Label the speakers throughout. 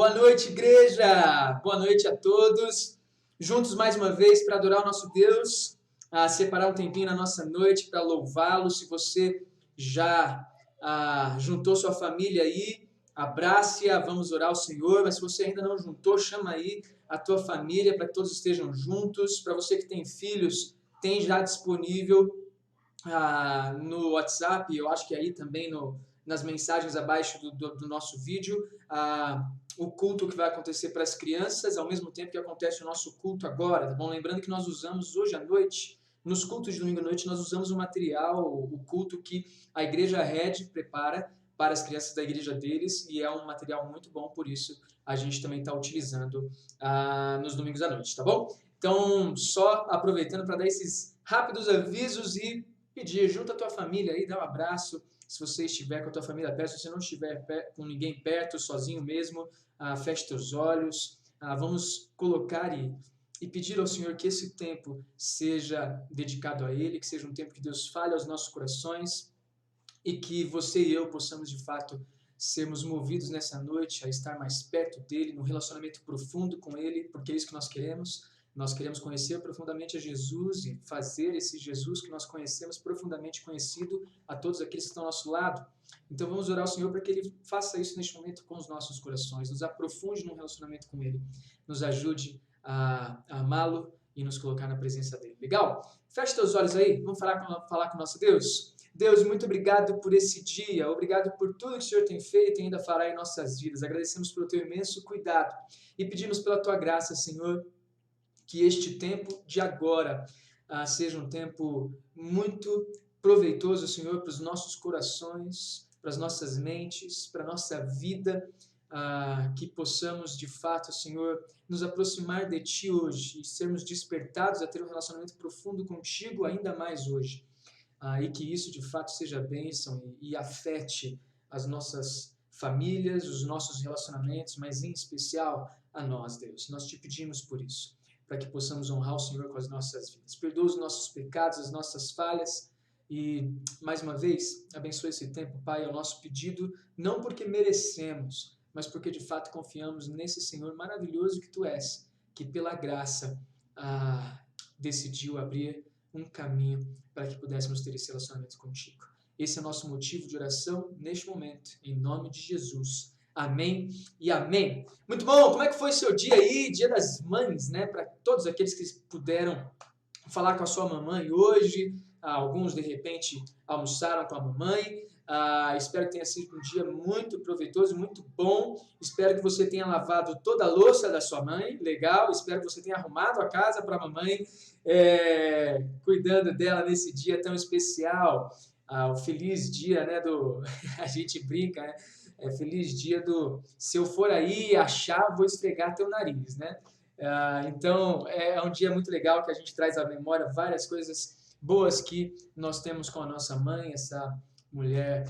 Speaker 1: Boa noite, igreja! Boa noite a todos. Juntos mais uma vez para adorar o nosso Deus, separar um tempinho na nossa noite para louvá-lo. Se você já juntou sua família aí, abrace-a, vamos orar ao Senhor. Mas se você ainda não juntou, chama aí a tua família para que todos estejam juntos. Para você que tem filhos, tem já disponível no WhatsApp, eu acho que aí também nas mensagens abaixo do nosso vídeo, o culto que vai acontecer para as crianças, ao mesmo tempo que acontece o nosso culto agora, tá bom? Lembrando que nós usamos hoje à noite, nos cultos de domingo à noite, nós usamos o material, o culto que a Igreja Red prepara para as crianças da igreja deles, e é um material muito bom, por isso a gente também está utilizando nos domingos à noite, tá bom? Então, só aproveitando para dar esses rápidos avisos e pedir, junta a tua família aí, dá um abraço, se você estiver com a tua família perto, se você não estiver com ninguém perto, sozinho mesmo, feche teus olhos, vamos colocar e pedir ao Senhor que esse tempo seja dedicado a Ele, que seja um tempo que Deus fale aos nossos corações e que você e eu possamos de fato sermos movidos nessa noite a estar mais perto dEle, num relacionamento profundo com Ele, porque é isso que nós queremos. Nós queremos conhecer profundamente a Jesus e fazer esse Jesus que nós conhecemos profundamente conhecido a todos aqueles que estão ao nosso lado. Então vamos orar ao Senhor para que Ele faça isso neste momento com os nossos corações, nos aprofunde num relacionamento com Ele, nos ajude a amá-lo e nos colocar na presença dEle. Legal? Feche teus olhos aí, vamos falar com o nosso Deus? Deus, muito obrigado por esse dia, obrigado por tudo que o Senhor tem feito e ainda fará em nossas vidas. Agradecemos pelo teu imenso cuidado e pedimos pela tua graça, Senhor, que este tempo de agora seja um tempo muito proveitoso, Senhor, para os nossos corações, para as nossas mentes, para a nossa vida, que possamos, de fato, Senhor, nos aproximar de Ti hoje e sermos despertados a ter um relacionamento profundo contigo ainda mais hoje. E que isso, de fato, seja bênção e afete as nossas famílias, os nossos relacionamentos, mas em especial a nós, Deus. Nós Te pedimos por isso, para que possamos honrar o Senhor com as nossas vidas. Perdoa os nossos pecados, as nossas falhas e, mais uma vez, abençoe esse tempo, Pai, é o nosso pedido, não porque merecemos, mas porque de fato confiamos nesse Senhor maravilhoso que Tu és, que pela graça decidiu abrir um caminho para que pudéssemos ter esse relacionamento contigo. Esse é o nosso motivo de oração neste momento, em nome de Jesus. Amém e amém. Muito bom, como é que foi seu dia aí, Dia das Mães, né? Para todos aqueles que puderam falar com a sua mamãe hoje, alguns de repente almoçaram com a mamãe. Espero que tenha sido um dia muito proveitoso, muito bom. Espero que você tenha lavado toda a louça da sua mãe, legal. Espero que você tenha arrumado a casa para a mamãe, cuidando dela nesse dia tão especial. O feliz dia, né? A gente brinca, né? Feliz dia se eu for aí achar, vou esfregar teu nariz, né? Então, é um dia muito legal que a gente traz à memória várias coisas boas que nós temos com a nossa mãe, essa mulher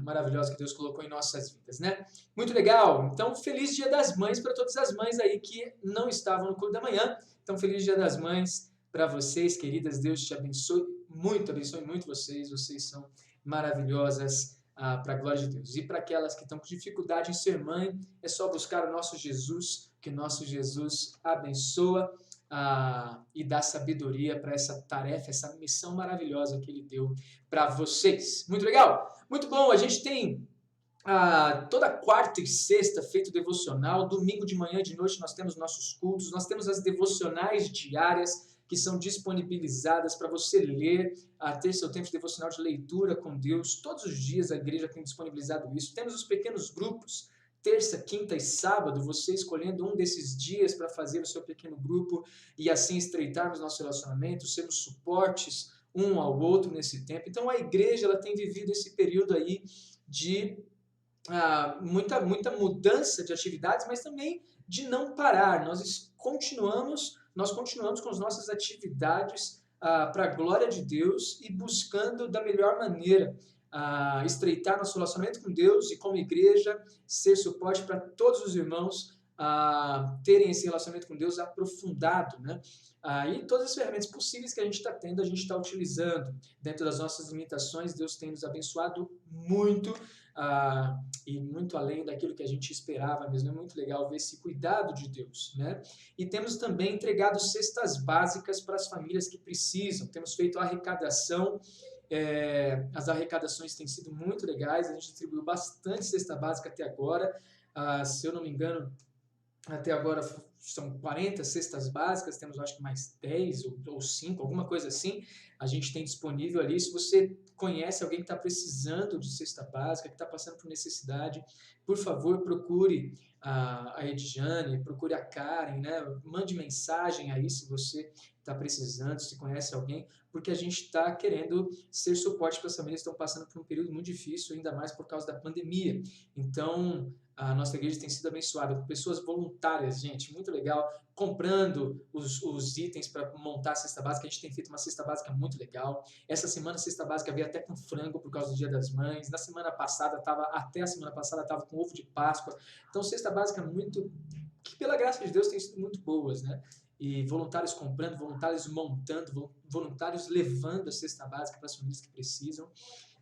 Speaker 1: maravilhosa que Deus colocou em nossas vidas, né? Muito legal! Então, feliz Dia das Mães para todas as mães aí que não estavam no culto da manhã. Então, feliz Dia das Mães para vocês, queridas. Deus te abençoe muito vocês. Vocês são maravilhosas para a glória de Deus. E para aquelas que estão com dificuldade em ser mãe, é só buscar o nosso Jesus, que o nosso Jesus abençoa e dá sabedoria para essa tarefa, essa missão maravilhosa que Ele deu para vocês. Muito legal? Muito bom, a gente tem toda quarta e sexta feito devocional, domingo de manhã e de noite nós temos nossos cultos, nós temos as devocionais diárias, que são disponibilizadas para você ler, ter seu tempo de devocional de leitura com Deus. Todos os dias a igreja tem disponibilizado isso. Temos os pequenos grupos, terça, quinta e sábado, você escolhendo um desses dias para fazer o seu pequeno grupo e assim estreitarmos nosso relacionamento, sermos suportes um ao outro nesse tempo. Então a igreja ela tem vivido esse período aí de muita mudança de atividades, mas também de não parar. Nós continuamos com as nossas atividades para a glória de Deus e buscando da melhor maneira estreitar nosso relacionamento com Deus e como igreja ser suporte para todos os irmãos terem esse relacionamento com Deus aprofundado, né? E todas as ferramentas possíveis que a gente está tendo, a gente está utilizando. Dentro das nossas limitações, Deus tem nos abençoado muito, e muito além daquilo que a gente esperava mesmo. É muito legal ver esse cuidado de Deus, né? E temos também entregado cestas básicas para as famílias que precisam. Temos feito arrecadação. As arrecadações têm sido muito legais. A gente distribuiu bastante cesta básica até agora. Se eu não me engano, até agora são 40 cestas básicas, temos acho que mais 10 ou 5, alguma coisa assim, a gente tem disponível ali. Se você conhece alguém que está precisando de cesta básica, que está passando por necessidade, por favor, procure a Edjane, procure a Karen, né? Mande mensagem aí se você está precisando, se conhece alguém, porque a gente está querendo ser suporte para as famílias que estão passando por um período muito difícil, ainda mais por causa da pandemia. Então, a nossa igreja tem sido abençoada com pessoas voluntárias, gente, muito legal, comprando os itens para montar a cesta básica. A gente tem feito uma cesta básica muito legal. Essa semana a cesta básica veio até com frango por causa do Dia das Mães. Até a semana passada estava com ovo de Páscoa. Então, cesta básica muito, que pela graça de Deus tem sido muito boas, né? E voluntários comprando, voluntários montando, voluntários levando a cesta básica para as famílias que precisam.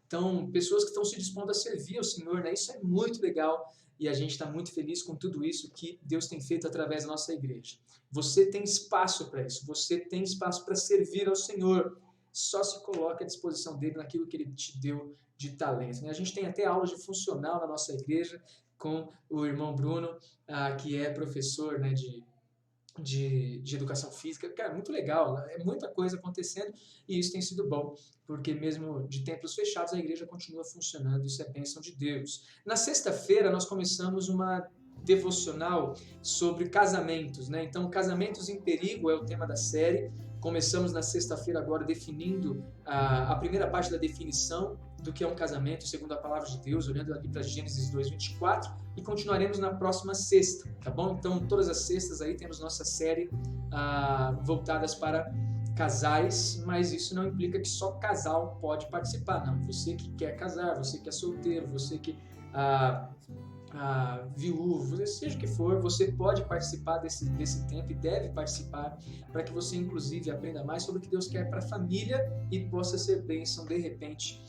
Speaker 1: Então, pessoas que estão se dispondo a servir ao Senhor, né? Isso é muito legal. E a gente está muito feliz com tudo isso que Deus tem feito através da nossa igreja. Você tem espaço para isso, você tem espaço para servir ao Senhor. Só se coloque à disposição dele naquilo que ele te deu de talento. A gente tem até aulas de funcional na nossa igreja com o irmão Bruno, que é professor, né, de educação física. Cara, muito legal, é muita coisa acontecendo e isso tem sido bom, porque mesmo de templos fechados a igreja continua funcionando. Isso é bênção de Deus. Na sexta-feira nós começamos uma devocional sobre casamentos, né? Então, casamentos em perigo é o tema da série. Começamos na sexta-feira agora definindo a primeira parte da definição do que é um casamento segundo a palavra de Deus, olhando ali para Gênesis 2:24, e continuaremos na próxima sexta, tá bom? Então, todas as sextas aí temos nossa série voltadas para casais, mas isso não implica que só casal pode participar, não. Você que quer casar, você que é solteiro, você que viúvo, seja o que for, você pode participar desse tempo e deve participar, para que você inclusive aprenda mais sobre o que Deus quer para a família e possa ser bênção de repente,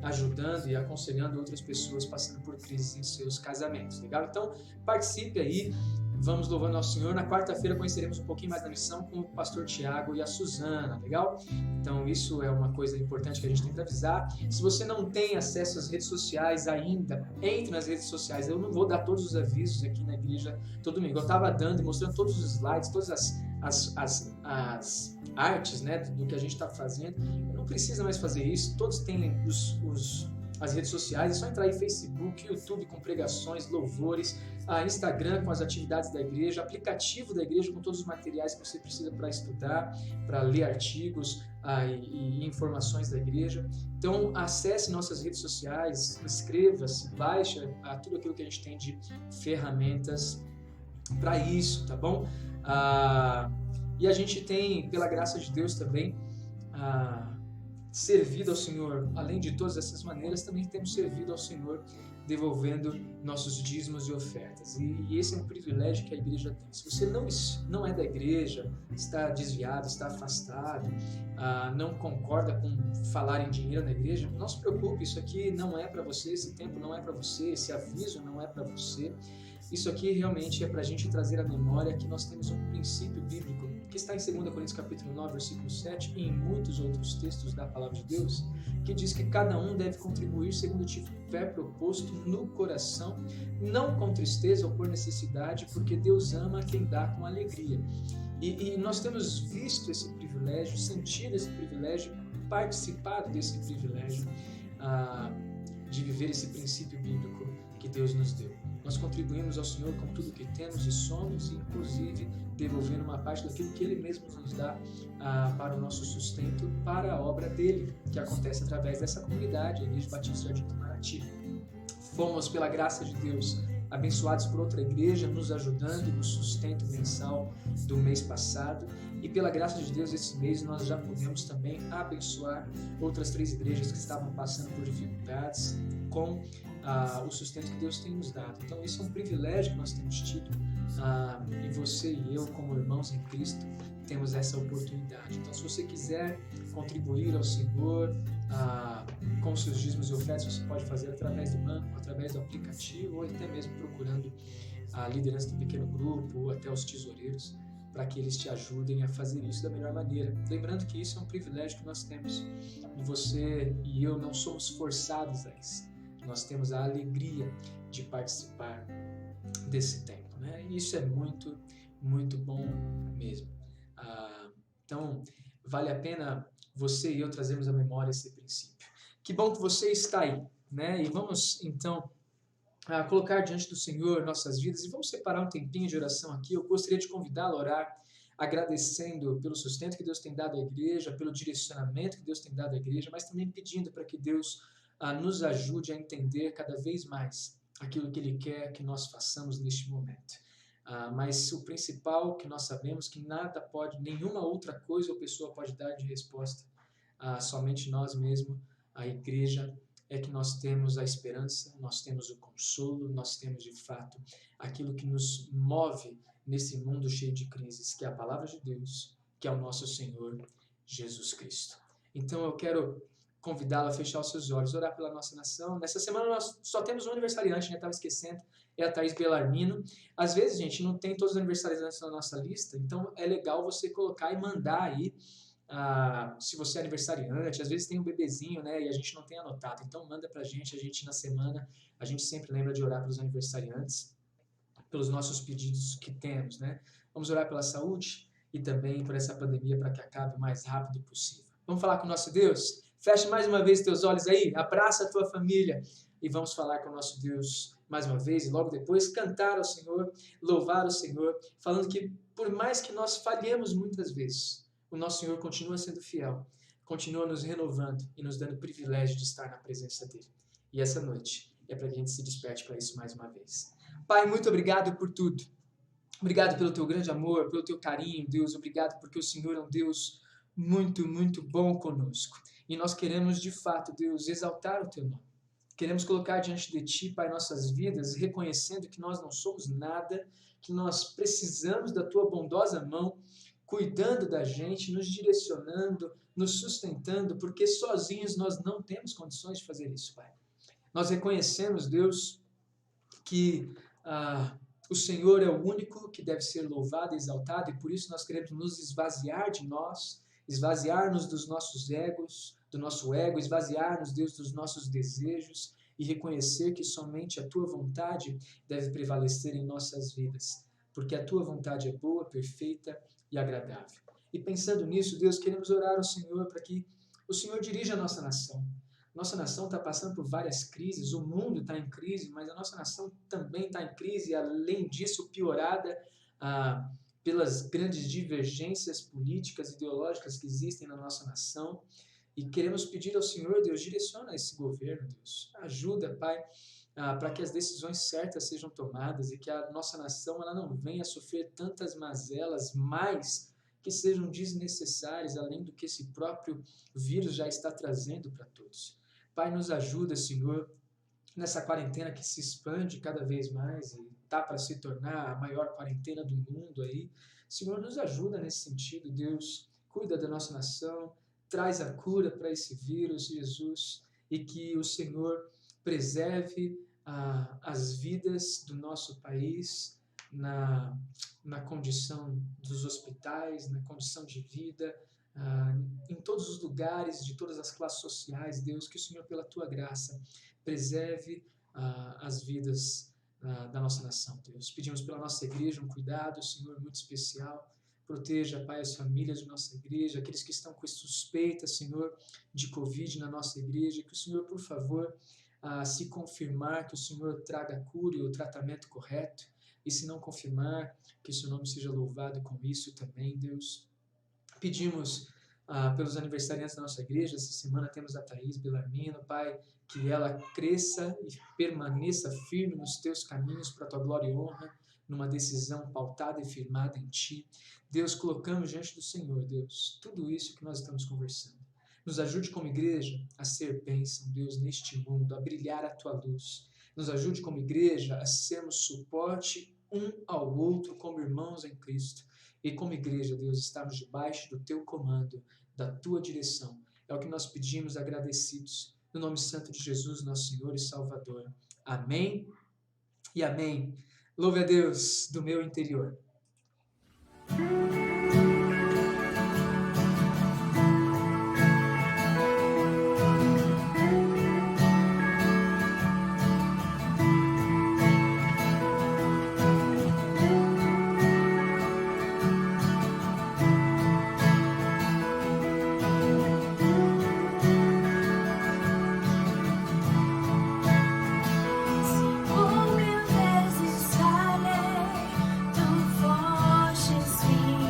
Speaker 1: ajudando e aconselhando outras pessoas passando por crises em seus casamentos, legal? Então participe aí, vamos louvando ao Senhor. Na quarta-feira conheceremos um pouquinho mais da missão com o pastor Tiago e a Suzana, legal? Então isso é uma coisa importante que a gente tem que avisar. Se você não tem acesso às redes sociais ainda, entre nas redes sociais. Eu não vou dar todos os avisos aqui na igreja todo domingo. Eu estava dando e mostrando todos os slides, todas as artes, né, do que a gente está fazendo. Não precisa mais fazer isso. Todos têm as redes sociais. É só entrar aí: Facebook, YouTube com pregações, louvores, Instagram com as atividades da igreja, aplicativo da igreja com todos os materiais que você precisa para estudar, para ler artigos e informações da igreja. Então acesse nossas redes sociais, inscreva-se, baixe tudo aquilo que a gente tem de ferramentas para isso, tá bom? E a gente tem, pela graça de Deus também, servido ao Senhor. Além de todas essas maneiras, também temos servido ao Senhor devolvendo nossos dízimos e ofertas. E esse é um privilégio que a igreja tem. Se você não é da igreja, está desviado, está afastado, não concorda com falar em dinheiro na igreja, não se preocupe, isso aqui não é para você, esse tempo não é para você, esse aviso não é para você. Isso aqui realmente é para a gente trazer à memória que nós temos um princípio bíblico que está em 2 Coríntios capítulo 9, versículo 7 e em muitos outros textos da palavra de Deus, que diz que cada um deve contribuir segundo tiver proposto no coração, não com tristeza ou por necessidade, porque Deus ama quem dá com alegria. E nós temos visto esse privilégio, sentido esse privilégio, participado desse privilégio de viver esse princípio bíblico que Deus nos deu. Nós contribuímos ao Senhor com tudo que temos e somos, inclusive devolvendo uma parte daquilo que Ele mesmo nos dá para o nosso sustento, para a obra dEle, que acontece através dessa comunidade, a Igreja Batista Jardim Itamaraty. Fomos, pela graça de Deus, abençoados por outra igreja, nos ajudando no sustento mensal do mês passado, e pela graça de Deus, esse mês nós já podemos também abençoar outras 3 igrejas que estavam passando por dificuldades com o sustento que Deus tem nos dado. Então, isso é um privilégio que nós temos tido, e você e eu, como irmãos em Cristo, temos essa oportunidade. Então, se você quiser contribuir ao Senhor com os seus dízimos e ofertas, você pode fazer através do banco, através do aplicativo, ou até mesmo procurando a liderança do pequeno grupo, ou até os tesoureiros, para que eles te ajudem a fazer isso da melhor maneira. Lembrando que isso é um privilégio que nós temos. E você e eu não somos forçados a isso. Nós temos a alegria de participar desse tempo, né? E isso é muito, muito bom mesmo. Então, vale a pena você e eu trazermos à memória esse princípio. Que bom que você está aí, né? E vamos, então, colocar diante do Senhor nossas vidas e vamos separar um tempinho de oração aqui. Eu gostaria de convidá-lo a orar, agradecendo pelo sustento que Deus tem dado à igreja, pelo direcionamento que Deus tem dado à igreja, mas também pedindo para que Deus nos ajude a entender cada vez mais aquilo que Ele quer que nós façamos neste momento. Mas o principal que nós sabemos que nada pode, nenhuma outra coisa ou pessoa pode dar de resposta, somente nós mesmos, a igreja, é que nós temos a esperança, nós temos o consolo, nós temos de fato aquilo que nos move nesse mundo cheio de crises, que é a palavra de Deus, que é o nosso Senhor Jesus Cristo. Então eu quero convidá-lo a fechar os seus olhos, orar pela nossa nação. Nessa semana nós só temos um aniversariante, né? Estava esquecendo, é a Thaís Belarmino. Às vezes, gente, não tem todos os aniversariantes na nossa lista, então é legal você colocar e mandar aí, se você é aniversariante, às vezes tem um bebezinho, né, e a gente não tem anotado, então manda pra gente, na semana, a gente sempre lembra de orar pelos aniversariantes, pelos nossos pedidos que temos, né? Vamos orar pela saúde e também por essa pandemia para que acabe o mais rápido possível. Vamos falar com o nosso Deus? Feche mais uma vez teus olhos aí, abraça a tua família e vamos falar com o nosso Deus mais uma vez e logo depois cantar ao Senhor, louvar o Senhor, falando que por mais que nós falhemos muitas vezes, o nosso Senhor continua sendo fiel, continua nos renovando e nos dando o privilégio de estar na presença dEle. E essa noite é para que a gente se desperte para isso mais uma vez. Pai, muito obrigado por tudo. Obrigado pelo teu grande amor, pelo teu carinho, Deus. Obrigado porque o Senhor é um Deus muito, muito bom conosco. E nós queremos, de fato, Deus, exaltar o teu nome. Queremos colocar diante de ti, Pai, nossas vidas, reconhecendo que nós não somos nada, que nós precisamos da tua bondosa mão, cuidando da gente, nos direcionando, nos sustentando, porque sozinhos nós não temos condições de fazer isso, Pai. Nós reconhecemos, Deus, que o Senhor é o único que deve ser louvado e exaltado, e por isso nós queremos nos esvaziar de nós, esvaziar-nos dos nossos egos, do nosso ego, esvaziar-nos, Deus, dos nossos desejos e reconhecer que somente a Tua vontade deve prevalecer em nossas vidas, porque a Tua vontade é boa, perfeita e agradável. E pensando nisso, Deus, queremos orar ao Senhor para que o Senhor dirija a nossa nação. Nossa nação está passando por várias crises, o mundo está em crise, mas a nossa nação também está em crise, e além disso, piorada pelas grandes divergências políticas e ideológicas que existem na nossa nação. E queremos pedir ao Senhor, Deus, direciona esse governo, Deus. Ajuda, Pai, para que as decisões certas sejam tomadas e que a nossa nação ela não venha a sofrer tantas mazelas, mais que sejam desnecessárias, além do que esse próprio vírus já está trazendo para todos. Pai, nos ajuda, Senhor, nessa quarentena que se expande cada vez mais e está para se tornar a maior quarentena do mundo aí. Senhor, nos ajuda nesse sentido, Deus. Cuida da nossa nação, traz a cura para esse vírus, Jesus, e que o Senhor preserve as vidas do nosso país na condição dos hospitais, na condição de vida, em todos os lugares, de todas as classes sociais, Deus, que o Senhor, pela Tua graça, preserve as vidas da nossa nação, Deus. Pedimos pela nossa igreja um cuidado, Senhor, muito especial. Proteja, Pai, as famílias de nossa igreja, aqueles que estão com suspeita, Senhor, de Covid na nossa igreja, que o Senhor, por favor, se confirmar, que o Senhor traga a cura e o tratamento correto, e se não confirmar, que o seu nome seja louvado com isso também, Deus. Pedimos pelos aniversariantes da nossa igreja, essa semana temos a Thaís Belarmino, Pai, que ela cresça e permaneça firme nos teus caminhos para a tua glória e honra, numa decisão pautada e firmada em Ti. Deus, colocamos diante do Senhor, Deus, tudo isso que nós estamos conversando. Nos ajude como igreja a ser bênção, Deus, neste mundo, a brilhar a Tua luz. Nos ajude como igreja a sermos suporte um ao outro como irmãos em Cristo. E como igreja, Deus, estamos debaixo do teu comando, da tua direção. É o que nós pedimos agradecidos. No nome santo de Jesus, nosso Senhor e Salvador. Amém e amém. Louve a Deus do meu interior.
Speaker 2: Por mil vezes falhei, tu foste fiel.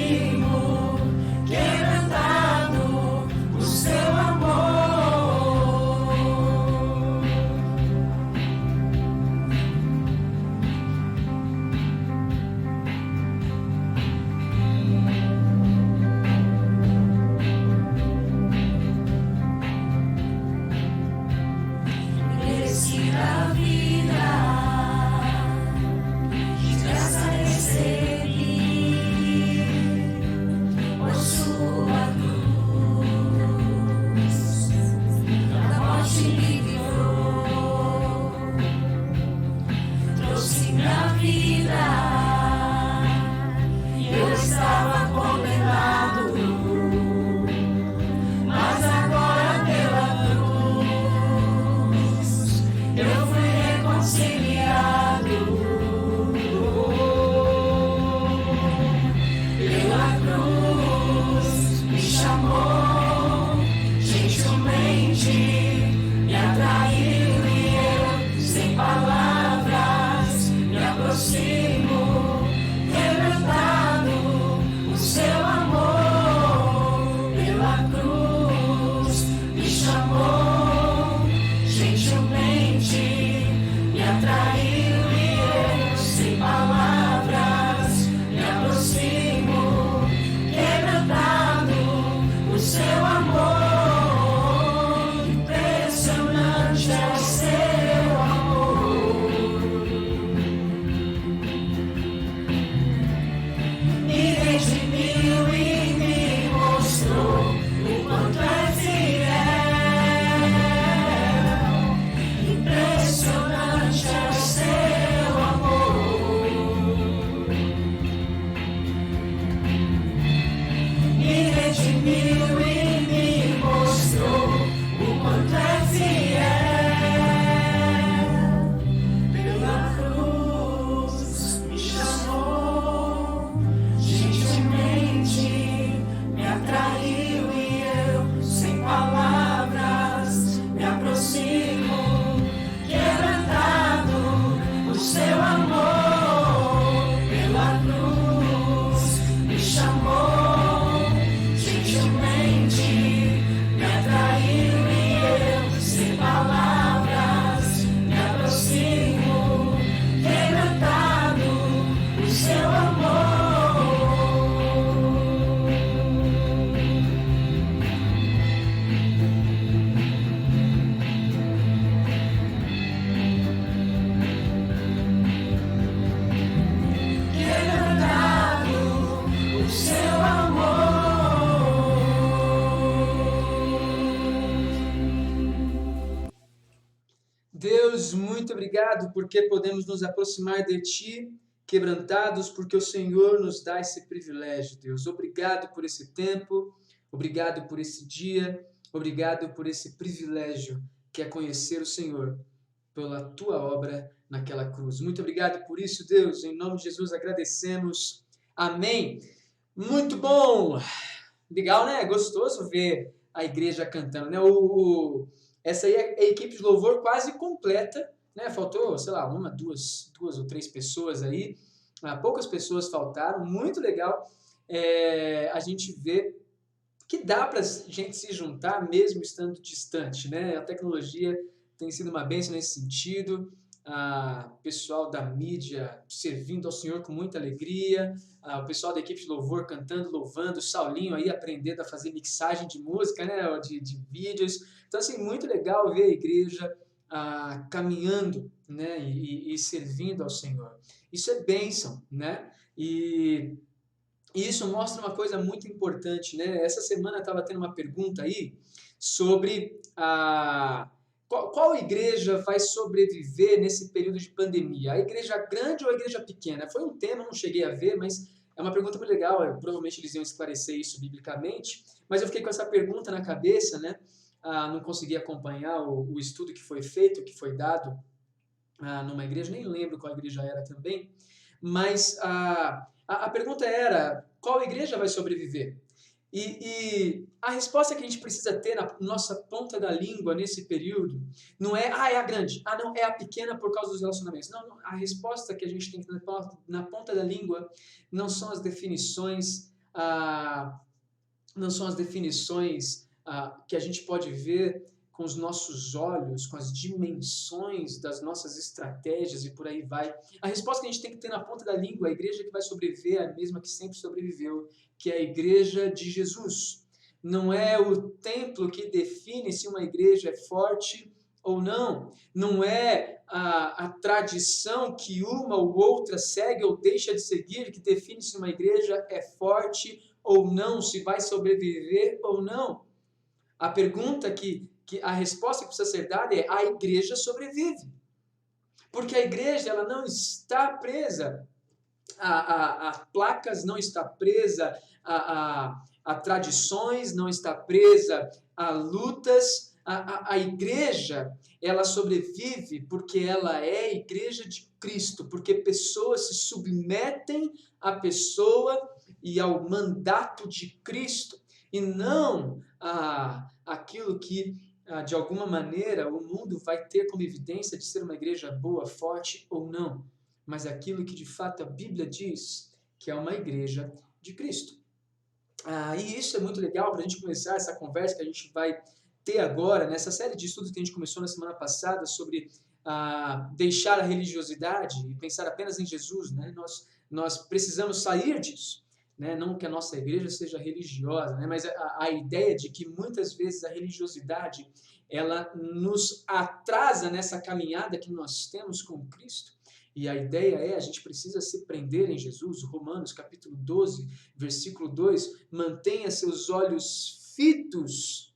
Speaker 2: aproximo, quebrantado o seu amor. Mereci a vida, de graça recebi, por sua cruz, da morte me livrou, trouxe-me a vida, e eu estava condenado, mas agora pela cruz eu fui reconciliado. Pela cruz me chamou, gentilmente me atraiu e eu, sem palavras, me aproximo, quebrantado o seu amor. Pela cruz me chamou, gentilmente me atraiu e eu, sem palavras, me aproximo, quebrantado o seu amor. Impressionante é o seu amor. Me redimiu e me mostrou o quanto é fiel. Impressionante é o seu amor. Me redimiu e me mostrou o quanto é fiel. Pela cruz me chamou, gentilmente me atraiu e eu, sem palavras, me aproximo, quebrantado o seu amor. Pela cruz me chamou, gentilmente me atraiu e eu, sem palavras, me aproximo, quebrantado o seu amor. Quebrantado o seu amor.
Speaker 1: Deus, muito obrigado porque podemos nos aproximar de Ti, quebrantados, porque o Senhor nos dá esse privilégio, Deus. Obrigado por esse tempo, obrigado por esse dia, obrigado por esse privilégio que é conhecer o Senhor pela Tua obra naquela cruz. Muito obrigado por isso, Deus. Em nome de Jesus agradecemos. Amém. Muito bom. Legal, né? Gostoso ver a igreja cantando, né? Essa aí é a equipe de louvor quase completa, né? Faltou, sei lá, duas ou três pessoas aí. Poucas pessoas faltaram. Muito legal a gente ver que dá para a gente se juntar mesmo estando distante, né? A tecnologia tem sido uma bênção nesse sentido. O pessoal da mídia servindo ao Senhor com muita alegria, o pessoal da equipe de louvor cantando, louvando, o Saulinho aí aprendendo a fazer mixagem de música, né, de vídeos. Então, assim, muito legal ver a igreja caminhando, né, e servindo ao Senhor. Isso é bênção, né? E isso mostra uma coisa muito importante, né? Essa semana eu estava tendo uma pergunta aí sobre qual igreja vai sobreviver nesse período de pandemia? A igreja grande ou a igreja pequena? Foi um tema, não cheguei a ver, mas é uma pergunta muito legal. Provavelmente eles iam esclarecer isso biblicamente, mas eu fiquei com essa pergunta na cabeça, né? Não consegui acompanhar o estudo que foi feito, que foi dado numa igreja, nem lembro qual igreja era também, mas a pergunta era, qual igreja vai sobreviver? E a resposta que a gente precisa ter na nossa ponta da língua nesse período não é, é a grande, não, é a pequena por causa dos relacionamentos. Não, a resposta que a gente tem que ter na ponta da língua não são as definições não são as definições que a gente pode ver com os nossos olhos, com as dimensões das nossas estratégias e por aí vai. A resposta que a gente tem que ter na ponta da língua, a igreja que vai sobreviver é a mesma que sempre sobreviveu, que é a igreja de Jesus. Não é o templo que define se uma igreja é forte ou não. Não é a tradição que uma ou outra segue ou deixa de seguir que define se uma igreja é forte ou não, se vai sobreviver ou não. A pergunta a resposta que precisa ser dada é: a igreja sobrevive. Porque a igreja ela não está presa a placas, não está presa a tradições, não está presa a lutas. A igreja, ela sobrevive porque ela é a igreja de Cristo, porque pessoas se submetem à pessoa e ao mandato de Cristo, e não aquilo que, de alguma maneira, o mundo vai ter como evidência de ser uma igreja boa, forte ou não, mas aquilo que de fato a Bíblia diz que é uma igreja de Cristo. E isso é muito legal para a gente começar essa conversa que a gente vai ter agora, nessa série de estudos que a gente começou na semana passada sobre deixar a religiosidade e pensar apenas em Jesus, né? Nós precisamos sair disso, né? Não que a nossa igreja seja religiosa, né? Mas a ideia de que muitas vezes a religiosidade ela nos atrasa nessa caminhada que nós temos com Cristo. E a ideia é, a gente precisa se prender em Jesus. Romanos capítulo 12, versículo 2, mantenha seus olhos fitos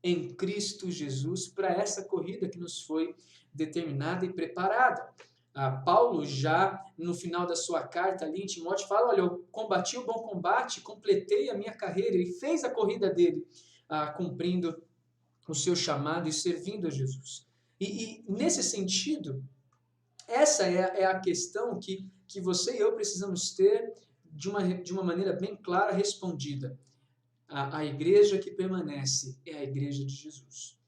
Speaker 1: em Cristo Jesus para essa corrida que nos foi determinada e preparada. Paulo já no final da sua carta ali em Timóteo fala, olha, eu combati o bom combate, completei a minha carreira, ele fez a corrida dele, cumprindo o seu chamado e servindo a Jesus. E nesse sentido, essa é a questão que você e eu precisamos ter de uma maneira bem clara respondida. A igreja que permanece é a igreja de Jesus.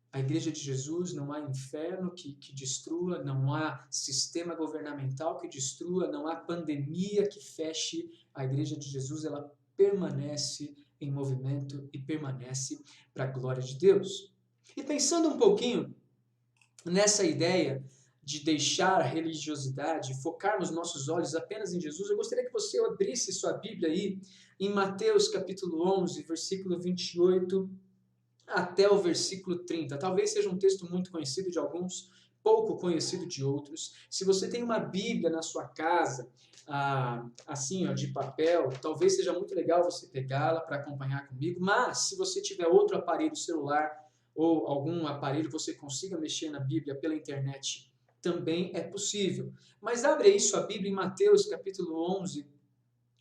Speaker 1: A igreja de Jesus, não há inferno que destrua, não há sistema governamental que destrua, não há pandemia que feche. A igreja de Jesus, ela permanece em movimento e permanece para a glória de Deus. E pensando um pouquinho nessa ideia de deixar a religiosidade, focarmos nossos olhos apenas em Jesus, eu gostaria que você abrisse sua Bíblia aí em Mateus capítulo 11, versículo 28 até o versículo 30. Talvez seja um texto muito conhecido de alguns, pouco conhecido de outros. Se você tem uma Bíblia na sua casa, assim, de papel, talvez seja muito legal você pegá-la para acompanhar comigo, mas se você tiver outro aparelho celular ou algum aparelho que você consiga mexer na Bíblia pela internet, também é possível. Mas abre aí sua Bíblia em Mateus capítulo 11,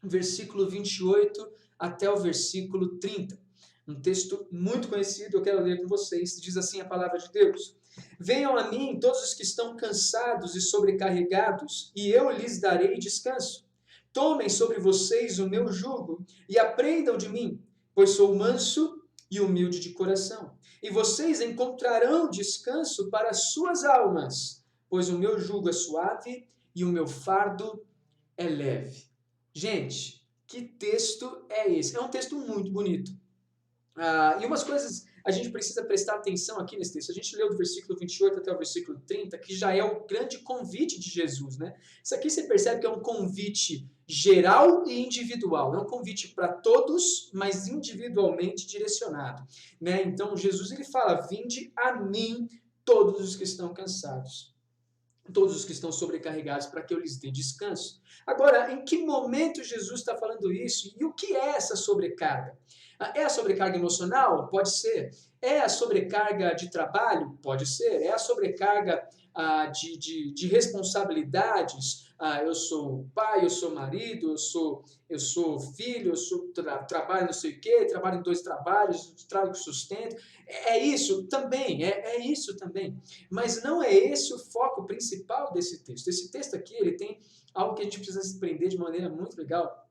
Speaker 1: versículo 28 até o versículo 30. Um texto muito conhecido, eu quero ler com vocês. Diz assim a palavra de Deus: venham a mim todos os que estão cansados e sobrecarregados, e eu lhes darei descanso. Tomem sobre vocês o meu jugo e aprendam de mim, pois sou manso e humilde de coração. E vocês encontrarão descanso para as suas almas, pois o meu jugo é suave e o meu fardo é leve. Gente, que texto é esse? É um texto muito bonito. E umas coisas a gente precisa prestar atenção aqui nesse texto. A gente leu do versículo 28 até o versículo 30, que já é o grande convite de Jesus, né? Isso aqui você percebe que é um convite geral e individual. É um convite para todos, mas individualmente direcionado, né? Então, Jesus ele fala, vinde a mim todos os que estão cansados, todos os que estão sobrecarregados, para que eu lhes dê descanso. Agora, em que momento Jesus está falando isso? E o que é essa sobrecarga? É a sobrecarga emocional? Pode ser. É a sobrecarga de trabalho? Pode ser. É a sobrecarga de responsabilidades? Eu sou pai, eu sou marido, eu sou filho, trabalho não sei o quê, trabalho em 2 trabalhos, trago sustento. É isso também, é isso também. Mas não é esse o foco principal desse texto. Esse texto aqui, ele tem algo que a gente precisa se prender de maneira muito legal,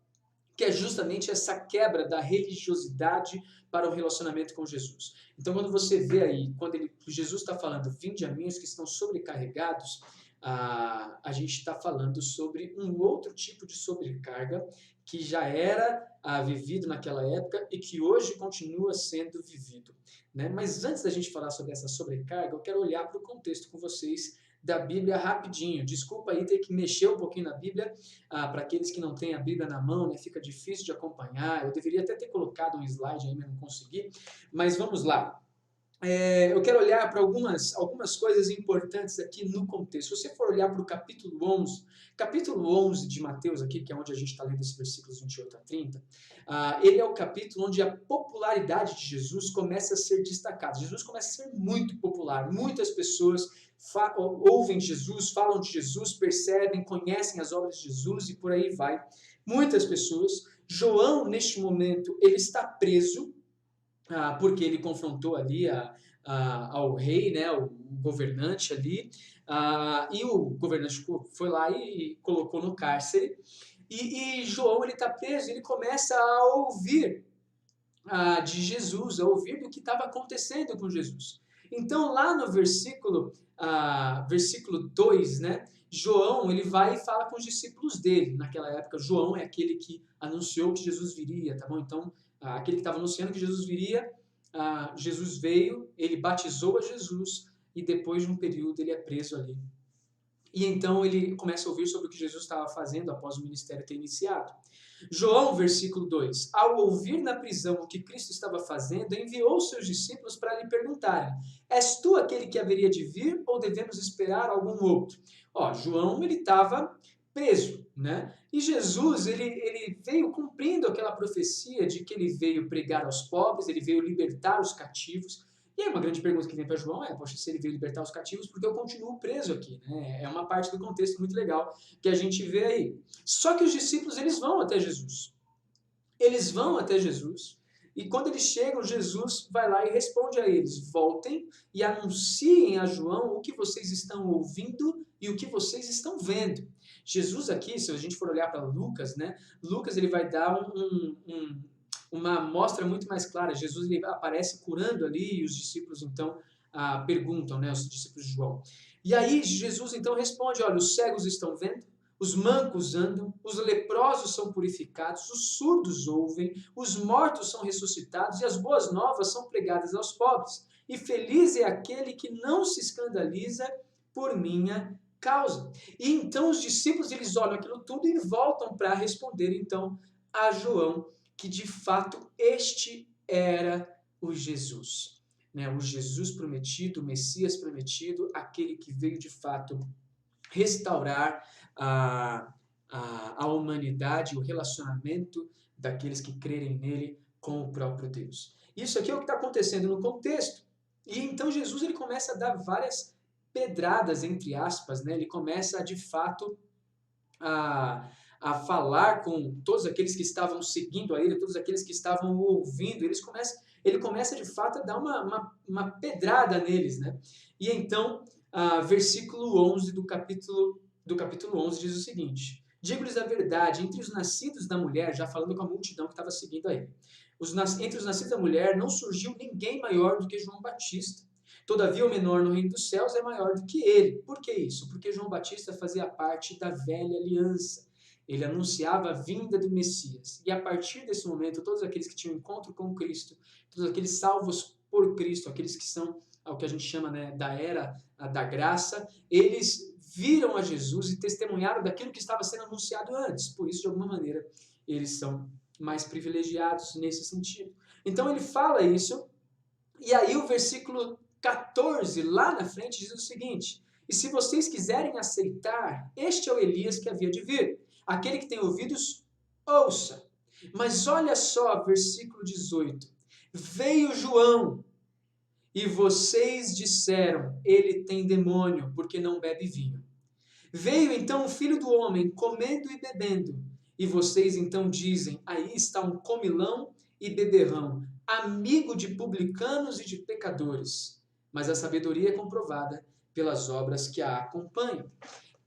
Speaker 1: que é justamente essa quebra da religiosidade para o relacionamento com Jesus. Então, quando você vê aí, quando Jesus está falando, vinde a mim os que estão sobrecarregados, a gente está falando sobre um outro tipo de sobrecarga, que já era vivido naquela época e que hoje continua sendo vivido, né? Mas antes da gente falar sobre essa sobrecarga, eu quero olhar para o contexto com vocês da Bíblia rapidinho. Desculpa aí ter que mexer um pouquinho na Bíblia, para aqueles que não têm a Bíblia na mão, né? Fica difícil de acompanhar. Eu deveria até ter colocado um slide aí, mas não consegui. Mas vamos lá. Eu quero olhar para algumas coisas importantes aqui no contexto. Se você for olhar para o capítulo 11 de Mateus aqui, que é onde a gente está lendo esses versículos 28 a 30, ele é o capítulo onde a popularidade de Jesus começa a ser destacada. Jesus começa a ser muito popular. Muitas pessoas ouvem Jesus, falam de Jesus, percebem, conhecem as obras de Jesus e por aí vai. Muitas pessoas. João, neste momento, ele está preso, porque ele confrontou ali ao rei, né, o governante ali, e o governante foi lá e colocou no cárcere, e João ele está preso, ele começa a ouvir de Jesus, a ouvir do que estava acontecendo com Jesus. Então lá no versículo 2, né, João ele vai e fala com os discípulos dele. Naquela época, João é aquele que anunciou que Jesus viria, tá bom? Então, aquele que estava anunciando que Jesus viria, Jesus veio, ele batizou a Jesus e depois de um período ele é preso ali. E então ele começa a ouvir sobre o que Jesus estava fazendo após o ministério ter iniciado. João, versículo 2, ao ouvir na prisão o que Cristo estava fazendo, enviou os seus discípulos para lhe perguntarem: és tu aquele que haveria de vir ou devemos esperar algum outro? João ele estava preso, né? E Jesus ele veio cumprindo aquela profecia de que ele veio pregar aos pobres, ele veio libertar os cativos. E aí uma grande pergunta que vem para João é, poxa, se ele veio libertar os cativos, por que eu continuo preso aqui? Né? É uma parte do contexto muito legal que a gente vê aí. Só que os discípulos, eles vão até Jesus. Eles vão até Jesus, e quando eles chegam, Jesus vai lá e responde a eles: voltem e anunciem a João o que vocês estão ouvindo e o que vocês estão vendo. Jesus aqui, se a gente for olhar para Lucas, né? Lucas ele vai dar uma amostra muito mais clara. Jesus ele aparece curando ali e os discípulos então perguntam, né, os discípulos de João. E aí Jesus então responde: olha, os cegos estão vendo, os mancos andam, os leprosos são purificados, os surdos ouvem, os mortos são ressuscitados e as boas novas são pregadas aos pobres. E feliz é aquele que não se escandaliza por minha causa. E então os discípulos eles olham aquilo tudo e voltam para responder então a João que de fato este era o Jesus, né? O Jesus prometido, o Messias prometido, aquele que veio de fato restaurar a humanidade, o relacionamento daqueles que crerem nele com o próprio Deus. Isso aqui é o que está acontecendo no contexto. E então Jesus ele começa a dar várias pedradas, entre aspas, né? Ele começa de fato a falar com todos aqueles que estavam seguindo a ele, todos aqueles que estavam ouvindo. Ele começa de fato a dar uma pedrada neles, né? E então, versículo 11 do capítulo 11 diz o seguinte: digo-lhes a verdade, entre os nascidos da mulher, já falando com a multidão que estava seguindo a ele, entre os nascidos da mulher não surgiu ninguém maior do que João Batista. Todavia, o menor no reino dos céus é maior do que ele. Por que isso? Porque João Batista fazia parte da velha aliança. Ele anunciava a vinda do Messias. E a partir desse momento, todos aqueles que tinham encontro com Cristo, todos aqueles salvos por Cristo, aqueles que são o que a gente chama, né, da era da graça, eles viram a Jesus e testemunharam daquilo que estava sendo anunciado antes. Por isso, de alguma maneira, eles são mais privilegiados nesse sentido. Então, ele fala isso, e aí o versículo 14, lá na frente, diz o seguinte: e se vocês quiserem aceitar, este é o Elias que havia de vir. Aquele que tem ouvidos, ouça. Mas olha só, versículo 18. Veio João, e vocês disseram, ele tem demônio, porque não bebe vinho. Veio então o Filho do Homem, comendo e bebendo. E vocês então dizem, aí está um comilão e beberrão, amigo de publicanos e de pecadores. Mas a sabedoria é comprovada pelas obras que a acompanham.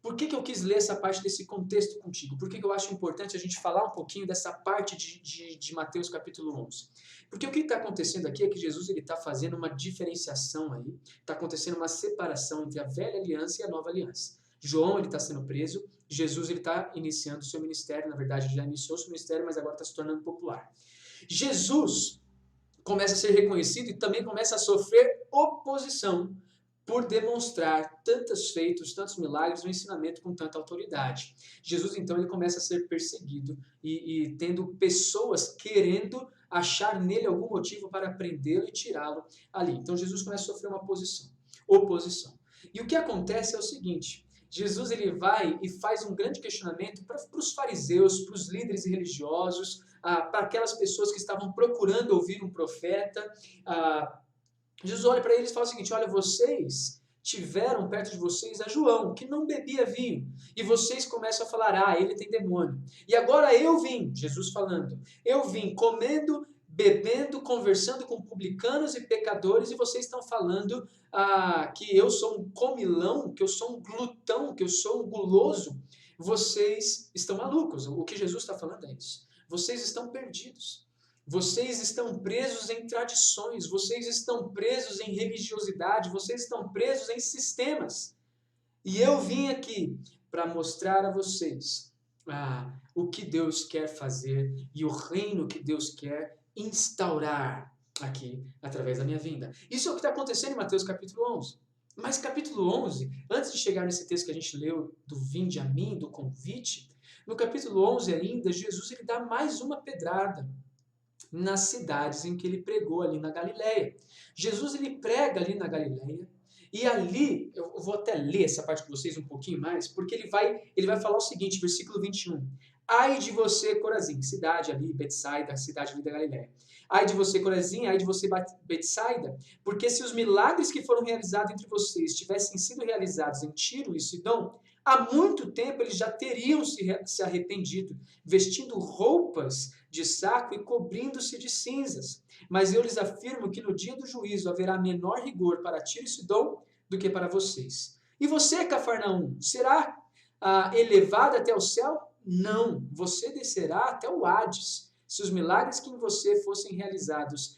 Speaker 1: Por que eu quis ler essa parte desse contexto contigo? Por que eu acho importante a gente falar um pouquinho dessa parte de Mateus capítulo 11? Porque o que está acontecendo aqui é que Jesus está fazendo uma diferenciação aí, está acontecendo uma separação entre a velha aliança e a nova aliança. João está sendo preso, Jesus está iniciando o seu ministério, na verdade ele já iniciou o seu ministério, mas agora está se tornando popular. Jesus começa a ser reconhecido e também começa a sofrer oposição por demonstrar tantos feitos, tantos milagres, um ensinamento com tanta autoridade. Jesus, então, ele começa a ser perseguido e tendo pessoas querendo achar nele algum motivo para prendê-lo e tirá-lo ali. Então, Jesus começa a sofrer uma oposição. E o que acontece é o seguinte, Jesus ele vai e faz um grande questionamento para os fariseus, para os líderes religiosos, para aquelas pessoas que estavam procurando ouvir um profeta. Jesus olha para eles e fala o seguinte, olha, vocês tiveram perto de vocês a João, que não bebia vinho, e vocês começam a falar, ele tem demônio. E agora eu vim, Jesus falando, eu vim comendo, bebendo, conversando com publicanos e pecadores, e vocês estão falando que eu sou um comilão, que eu sou um glutão, que eu sou um guloso. Vocês estão malucos. O que Jesus está falando é isso. Vocês estão perdidos. Vocês estão presos em tradições, vocês estão presos em religiosidade, vocês estão presos em sistemas. E eu vim aqui para mostrar a vocês o que Deus quer fazer e o reino que Deus quer instaurar aqui através da minha vinda. Isso é o que está acontecendo em Mateus capítulo 11. Mas capítulo 11, antes de chegar nesse texto que a gente leu do vinde a mim, do convite, no capítulo 11 ainda, Jesus ele dá mais uma pedrada nas cidades em que ele pregou ali na Galileia. Jesus ele prega ali na Galileia e ali, eu vou até ler essa parte com vocês um pouquinho mais, porque ele vai falar o seguinte, versículo 21. Ai de você, Corazim, cidade ali, Betsaida, cidade ali da Galileia. Ai de você, Corazim, ai de você, Betsaida, porque se os milagres que foram realizados entre vocês tivessem sido realizados em Tiro e Sidom, há muito tempo eles já teriam se arrependido, vestindo roupas de saco e cobrindo-se de cinzas. Mas eu lhes afirmo que no dia do juízo haverá menor rigor para Tiro e Sidom do que para vocês. E você, Cafarnaum, será elevado até o céu? Não, você descerá até o Hades. Se os milagres que em você fossem realizados,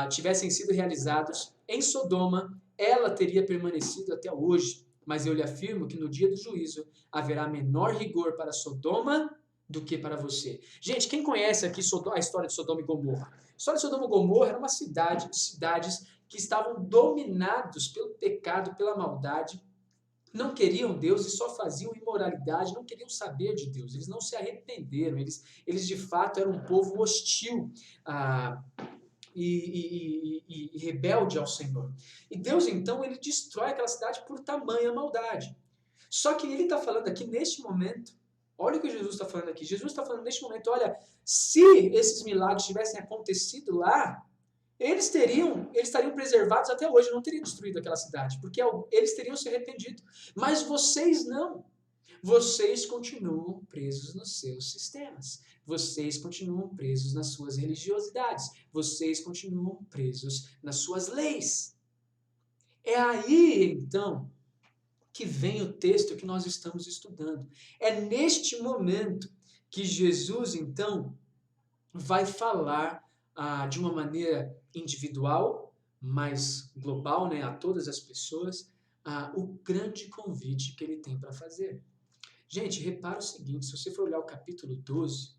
Speaker 1: tivessem sido realizados em Sodoma, ela teria permanecido até hoje. Mas eu lhe afirmo que no dia do juízo haverá menor rigor para Sodoma do que para você. Gente, quem conhece aqui a história de Sodoma e Gomorra? A história de Sodoma e Gomorra era uma cidades que estavam dominados pelo pecado, pela maldade, não queriam Deus e só faziam imoralidade, não queriam saber de Deus, eles não se arrependeram, eles de fato eram um povo hostil e rebelde ao Senhor. E Deus então ele destrói aquela cidade por tamanha maldade. Só que ele está falando aqui neste momento, olha o que Jesus está falando aqui, Jesus está falando neste momento, olha, se esses milagres tivessem acontecido lá, eles estariam preservados até hoje, não teriam destruído aquela cidade, porque eles teriam se arrependido. Mas vocês não. Vocês continuam presos nos seus sistemas. Vocês continuam presos nas suas religiosidades. Vocês continuam presos nas suas leis. É aí, então, que vem o texto que nós estamos estudando. É neste momento que Jesus, então, vai falar de uma maneira individual, mas global, né, a todas as pessoas, o grande convite que ele tem para fazer. Gente, repara o seguinte, se você for olhar o capítulo 12,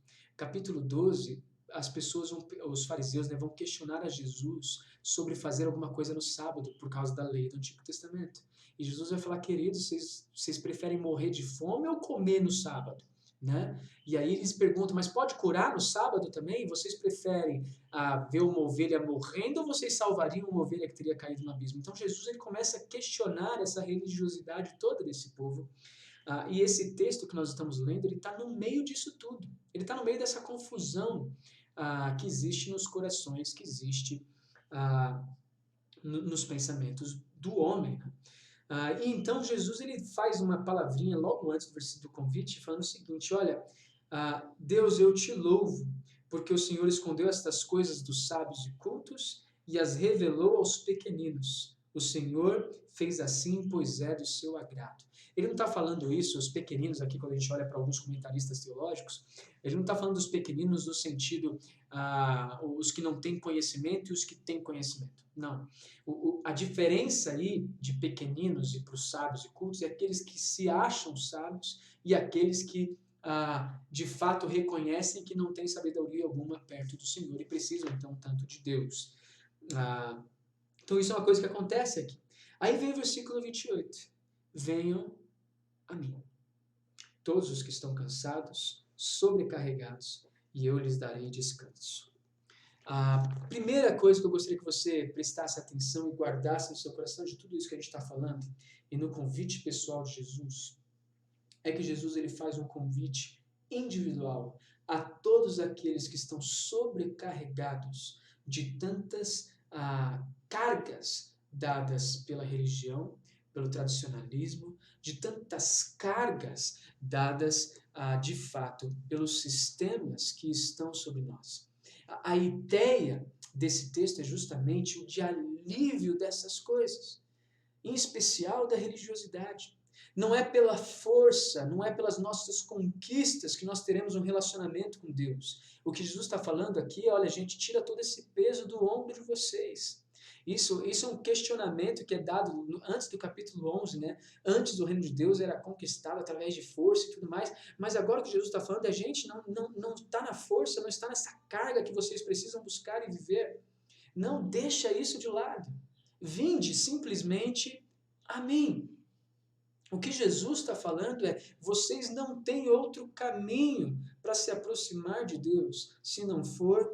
Speaker 1: as pessoas, os fariseus, né, vão questionar a Jesus sobre fazer alguma coisa no sábado, por causa da lei do Antigo Testamento. E Jesus vai falar, queridos, vocês preferem morrer de fome ou comer no sábado? Né? E aí eles perguntam, mas pode curar no sábado também? Vocês preferem ver uma ovelha morrendo ou vocês salvariam uma ovelha que teria caído no abismo? Então Jesus ele começa a questionar essa religiosidade toda desse povo. E esse texto que nós estamos lendo, ele está no meio disso tudo. Ele está no meio dessa confusão que existe nos corações, que existe nos pensamentos do homem. Né? E então Jesus ele faz uma palavrinha logo antes do convite, falando o seguinte, olha, Deus, eu te louvo, porque o Senhor escondeu estas coisas dos sábios e cultos e as revelou aos pequeninos. O Senhor fez assim, pois é do seu agrado. Ele não está falando isso, os pequeninos aqui, quando a gente olha para alguns comentaristas teológicos, ele não está falando dos pequeninos no sentido, os que não têm conhecimento e os que têm conhecimento. Não. A diferença aí de pequeninos e para os sábios e cultos é aqueles que se acham sábios e aqueles que de fato reconhecem que não têm sabedoria alguma perto do Senhor e precisam então tanto de Deus. Então isso é uma coisa que acontece aqui. Aí vem o versículo 28. Venham a mim, todos os que estão cansados, sobrecarregados, e eu lhes darei descanso. A primeira coisa que eu gostaria que você prestasse atenção e guardasse no seu coração de tudo isso que a gente está falando, e no convite pessoal de Jesus, é que Jesus ele faz um convite individual a todos aqueles que estão sobrecarregados de tantas cargas dadas pela religião, pelo tradicionalismo, de tantas cargas dadas, de fato, pelos sistemas que estão sobre nós. A ideia desse texto é justamente o de alívio dessas coisas, em especial da religiosidade. Não é pela força, não é pelas nossas conquistas que nós teremos um relacionamento com Deus. O que Jesus está falando aqui é, olha, gente, tira todo esse peso do ombro de vocês. Isso é um questionamento que é dado antes do capítulo 11, né? Antes o reino de Deus era conquistado através de força e tudo mais, mas agora o que Jesus está falando é, gente, não está na força, não está nessa carga que vocês precisam buscar e viver. Não deixa isso de lado. Vinde simplesmente a mim. O que Jesus está falando é, vocês não têm outro caminho para se aproximar de Deus, se não for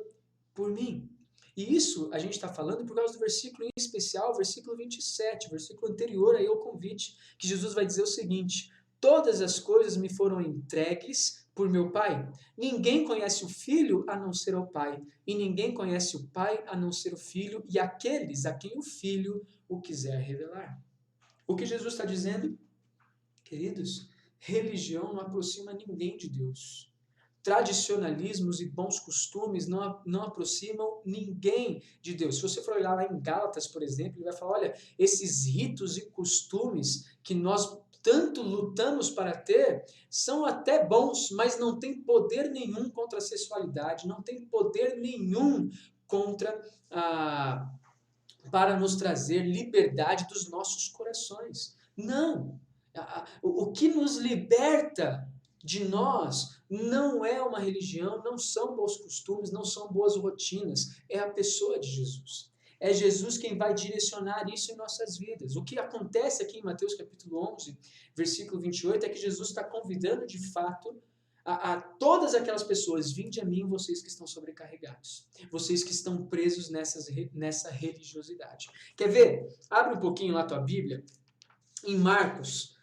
Speaker 1: por mim. E isso a gente está falando por causa do versículo em especial, versículo 27, versículo anterior aí ao convite, que Jesus vai dizer o seguinte: todas as coisas me foram entregues por meu Pai. Ninguém conhece o Filho a não ser o Pai, e ninguém conhece o Pai a não ser o Filho, e aqueles a quem o Filho o quiser revelar. O que Jesus está dizendo? Queridos, religião não aproxima ninguém de Deus. Tradicionalismos e bons costumes não aproximam ninguém de Deus. Se você for olhar lá em Gálatas, por exemplo, ele vai falar, olha, esses ritos e costumes que nós tanto lutamos para ter, são até bons, mas não tem poder nenhum contra a sexualidade, não tem poder nenhum para nos trazer liberdade dos nossos corações. Não! O que nos liberta de nós não é uma religião, não são bons costumes, não são boas rotinas, é a pessoa de Jesus. É Jesus quem vai direcionar isso em nossas vidas. O que acontece aqui em Mateus capítulo 11, versículo 28, é que Jesus está convidando de fato a todas aquelas pessoas, vinde a mim vocês que estão sobrecarregados, vocês que estão presos nessa religiosidade. Quer ver? Abre um pouquinho lá a tua Bíblia, em Marcos.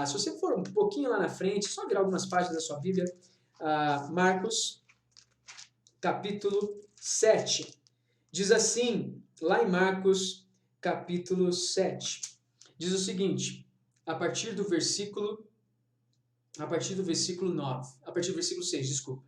Speaker 1: Se você for um pouquinho lá na frente, só virar algumas páginas da sua Bíblia, Marcos, capítulo 7. Diz assim, lá em Marcos, capítulo 7. Diz o seguinte, a partir do versículo 9, a partir do versículo 6, desculpa.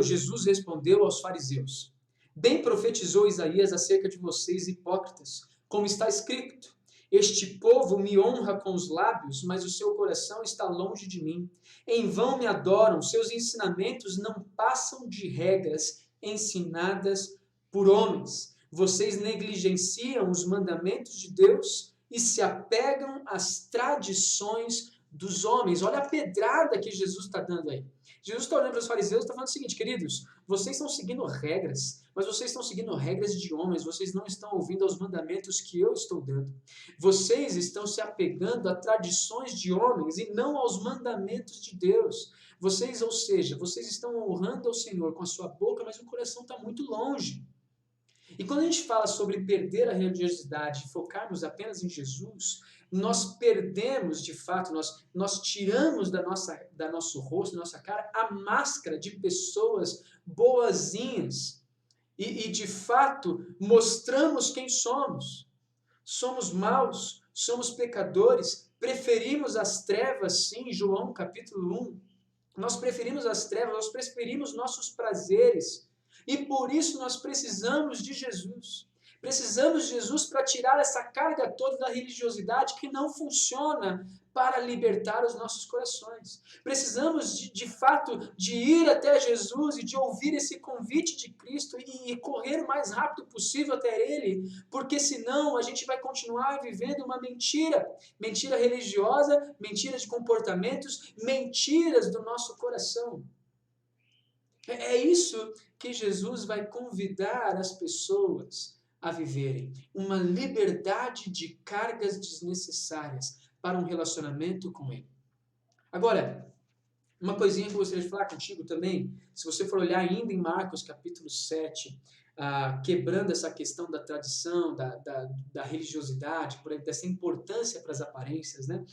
Speaker 1: Jesus respondeu aos fariseus, bem profetizou Isaías acerca de vocês, hipócritas, como está escrito, este povo me honra com os lábios, mas o seu coração está longe de mim. Em vão me adoram, seus ensinamentos não passam de regras ensinadas por homens. Vocês negligenciam os mandamentos de Deus e se apegam às tradições dos homens. Olha a pedrada que Jesus está dando aí. Jesus está olhando para os fariseus e está falando o seguinte, queridos, vocês estão seguindo regras, mas vocês estão seguindo regras de homens, vocês não estão ouvindo aos mandamentos que eu estou dando. Vocês estão se apegando a tradições de homens e não aos mandamentos de Deus. Vocês estão honrando ao Senhor com a sua boca, mas o coração está muito longe. E quando a gente fala sobre perder a religiosidade e focarmos apenas em Jesus, nós perdemos, de fato, nós tiramos da nosso rosto, da nossa cara, a máscara de pessoas boazinhas e de fato, mostramos quem somos. Somos maus, somos pecadores, preferimos as trevas, sim, João capítulo 1. Nós preferimos as trevas, nós preferimos nossos prazeres. E por isso nós precisamos de Jesus. Precisamos de Jesus para tirar essa carga toda da religiosidade que não funciona para libertar os nossos corações. Precisamos, de fato, de ir até Jesus e de ouvir esse convite de Cristo e correr o mais rápido possível até Ele, porque senão a gente vai continuar vivendo uma mentira. Mentira religiosa, mentira de comportamentos, mentiras do nosso coração. É isso que Jesus vai convidar as pessoas a viverem. Uma liberdade de cargas desnecessárias para um relacionamento com Ele. Agora, uma coisinha que eu gostaria de falar contigo também, se você for olhar ainda em Marcos capítulo 7, quebrando essa questão da tradição, da religiosidade, dessa importância para as aparências, né?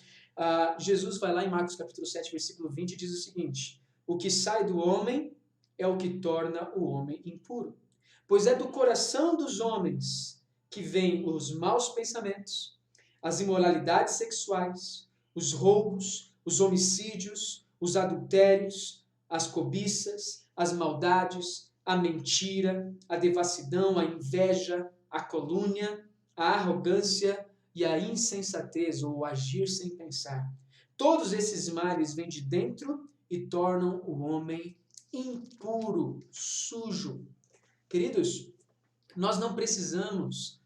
Speaker 1: Jesus vai lá em Marcos capítulo 7, versículo 20 e diz o seguinte: o que sai do homem é o que torna o homem impuro. Pois é do coração dos homens que vêm os maus pensamentos, as imoralidades sexuais, os roubos, os homicídios, os adultérios, as cobiças, as maldades, a mentira, a devassidão, a inveja, a calúnia, a arrogância e a insensatez, ou agir sem pensar. Todos esses males vêm de dentro e tornam o homem impuro, sujo. Queridos, nós não precisamos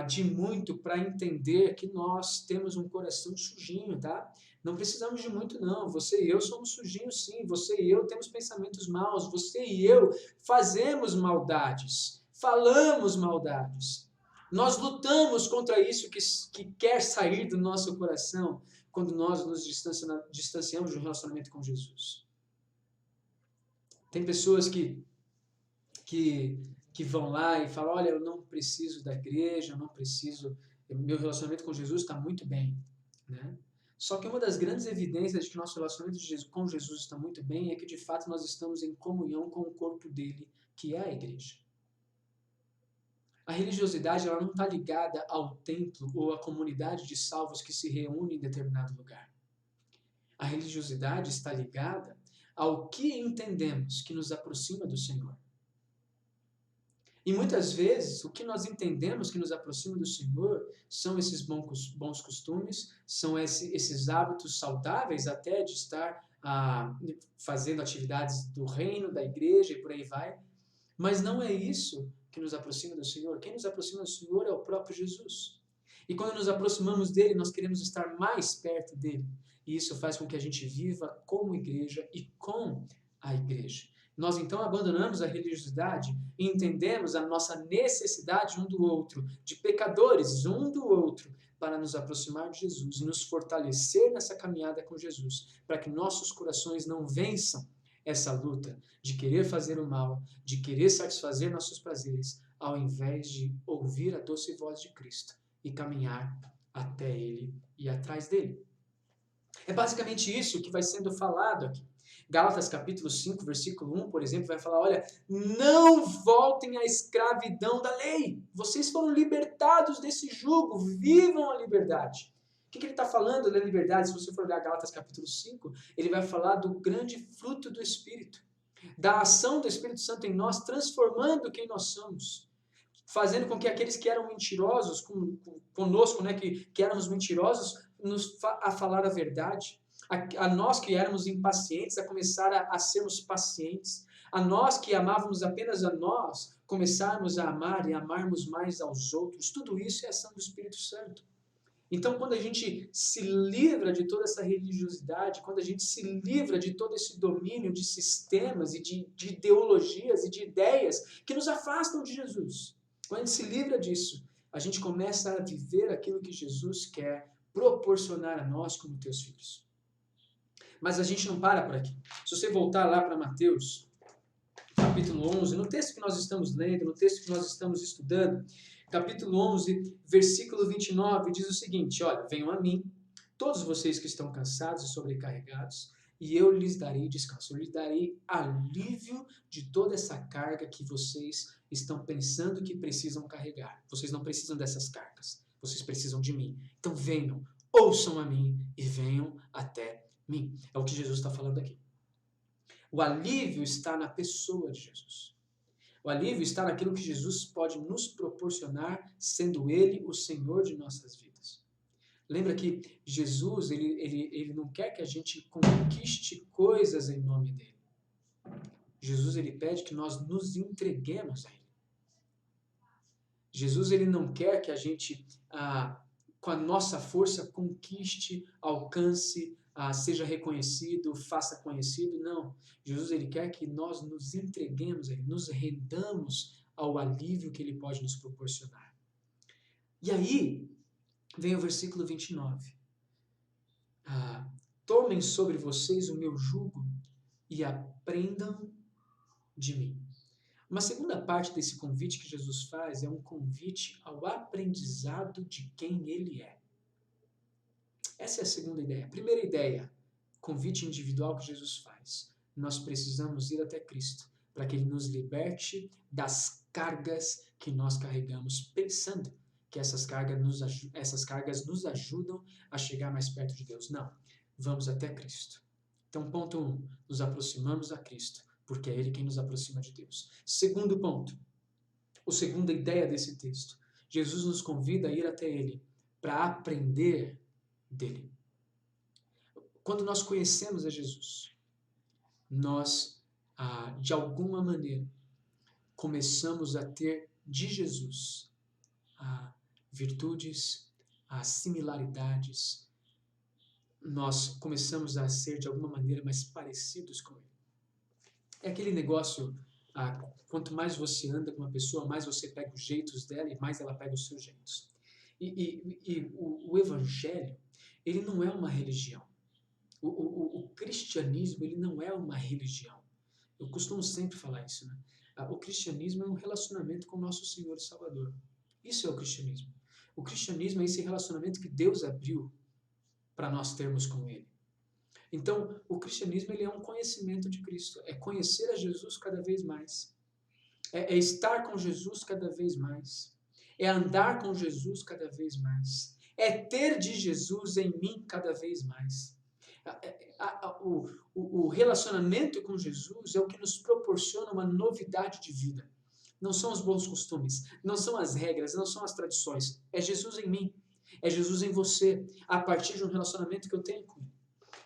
Speaker 1: de muito para entender que nós temos um coração sujinho, tá? Não precisamos de muito, não. Você e eu somos sujinhos, sim. Você e eu temos pensamentos maus. Você e eu fazemos maldades, falamos maldades. Nós lutamos contra isso que quer sair do nosso coração quando nós nos distanciamos de um relacionamento com Jesus. Tem pessoas que vão lá e falam: olha, eu não preciso da igreja, eu não preciso, meu relacionamento com Jesus está muito bem, né? Só que uma das grandes evidências de que nosso relacionamento com Jesus está muito bem é que de fato nós estamos em comunhão com o corpo dele, que é a igreja. A religiosidade ela não está ligada ao templo ou à comunidade de salvos que se reúne em determinado lugar. A religiosidade está ligada ao que entendemos que nos aproxima do Senhor. E muitas vezes, o que nós entendemos que nos aproxima do Senhor são esses bons costumes, são esses hábitos saudáveis até de estar fazendo atividades do reino, da igreja e por aí vai. Mas não é isso que nos aproxima do Senhor. Quem nos aproxima do Senhor é o próprio Jesus. E quando nos aproximamos dele, nós queremos estar mais perto dele. E isso faz com que a gente viva como igreja e com a igreja. Nós então abandonamos a religiosidade e entendemos a nossa necessidade um do outro, de pecadores um do outro, para nos aproximar de Jesus e nos fortalecer nessa caminhada com Jesus, para que nossos corações não vençam essa luta de querer fazer o mal, de querer satisfazer nossos prazeres, ao invés de ouvir a doce voz de Cristo e caminhar até Ele e atrás dele. É basicamente isso que vai sendo falado aqui. Gálatas capítulo 5, versículo 1, por exemplo, vai falar: olha, não voltem à escravidão da lei. Vocês foram libertados desse jugo, vivam a liberdade. O que ele está falando da liberdade? Se você for olhar Gálatas capítulo 5, ele vai falar do grande fruto do Espírito, da ação do Espírito Santo em nós, transformando quem nós somos, fazendo com que aqueles que eram mentirosos conosco, né, que éramos mentirosos, a falar a verdade. A nós que éramos impacientes, a começar a sermos pacientes. A nós que amávamos apenas a nós, começarmos a amar e amarmos mais aos outros. Tudo isso é ação do Espírito Santo. Então, quando a gente se livra de toda essa religiosidade, quando a gente se livra de todo esse domínio de sistemas e de ideologias e de ideias que nos afastam de Jesus, quando a gente se livra disso, a gente começa a viver aquilo que Jesus quer proporcionar a nós como teus filhos. Mas a gente não para por aqui. Se você voltar lá para Mateus, capítulo 11, no texto que nós estamos lendo, no texto que nós estamos estudando, capítulo 11, versículo 29, diz o seguinte: olha, venham a mim, todos vocês que estão cansados e sobrecarregados, e eu lhes darei descanso, eu lhes darei alívio de toda essa carga que vocês estão pensando que precisam carregar. Vocês não precisam dessas cargas, vocês precisam de mim. Então venham, ouçam a mim e venham até mim. É o que Jesus está falando aqui. O alívio está na pessoa de Jesus. O alívio está naquilo que Jesus pode nos proporcionar, sendo Ele o Senhor de nossas vidas. Lembra que Jesus, ele não quer que a gente conquiste coisas em nome dele. Jesus, ele pede que nós nos entreguemos a ele. Jesus, ele não quer que a gente, com a nossa força, conquiste, alcance, seja reconhecido, faça conhecido. Não. Jesus, ele quer que nós nos entreguemos a ele, nos rendamos ao alívio que ele pode nos proporcionar. E aí, vem o versículo 29. Tomem sobre vocês o meu jugo e aprendam de mim. Uma segunda parte desse convite que Jesus faz é um convite ao aprendizado de quem ele é. Essa é a segunda ideia. A primeira ideia, convite individual que Jesus faz. Nós precisamos ir até Cristo para que ele nos liberte das cargas que nós carregamos, pensando que essas cargas nos ajudam a chegar mais perto de Deus. Não, vamos até Cristo. Então, ponto 1, nos aproximamos a Cristo, porque é Ele quem nos aproxima de Deus. Segundo ponto, a segunda ideia desse texto, Jesus nos convida a ir até Ele para aprender dele. Quando nós conhecemos a Jesus, nós, de alguma maneira, começamos a ter de Jesus virtudes, similaridades, nós começamos a ser, de alguma maneira, mais parecidos com Ele. É aquele negócio, quanto mais você anda com uma pessoa, mais você pega os jeitos dela e mais ela pega os seus jeitos. E o Evangelho, ele não é uma religião. O cristianismo, ele não é uma religião. Eu costumo sempre falar isso, né? O cristianismo é um relacionamento com o nosso Senhor e Salvador. Isso é o cristianismo. O cristianismo é esse relacionamento que Deus abriu para nós termos com Ele. Então, o cristianismo, ele é um conhecimento de Cristo. É conhecer a Jesus cada vez mais. É estar com Jesus cada vez mais. É andar com Jesus cada vez mais. É ter de Jesus em mim cada vez mais. O relacionamento com Jesus é o que nos proporciona uma novidade de vida. Não são os bons costumes, não são as regras, não são as tradições. É Jesus em mim, é Jesus em você, a partir de um relacionamento que eu tenho com Ele.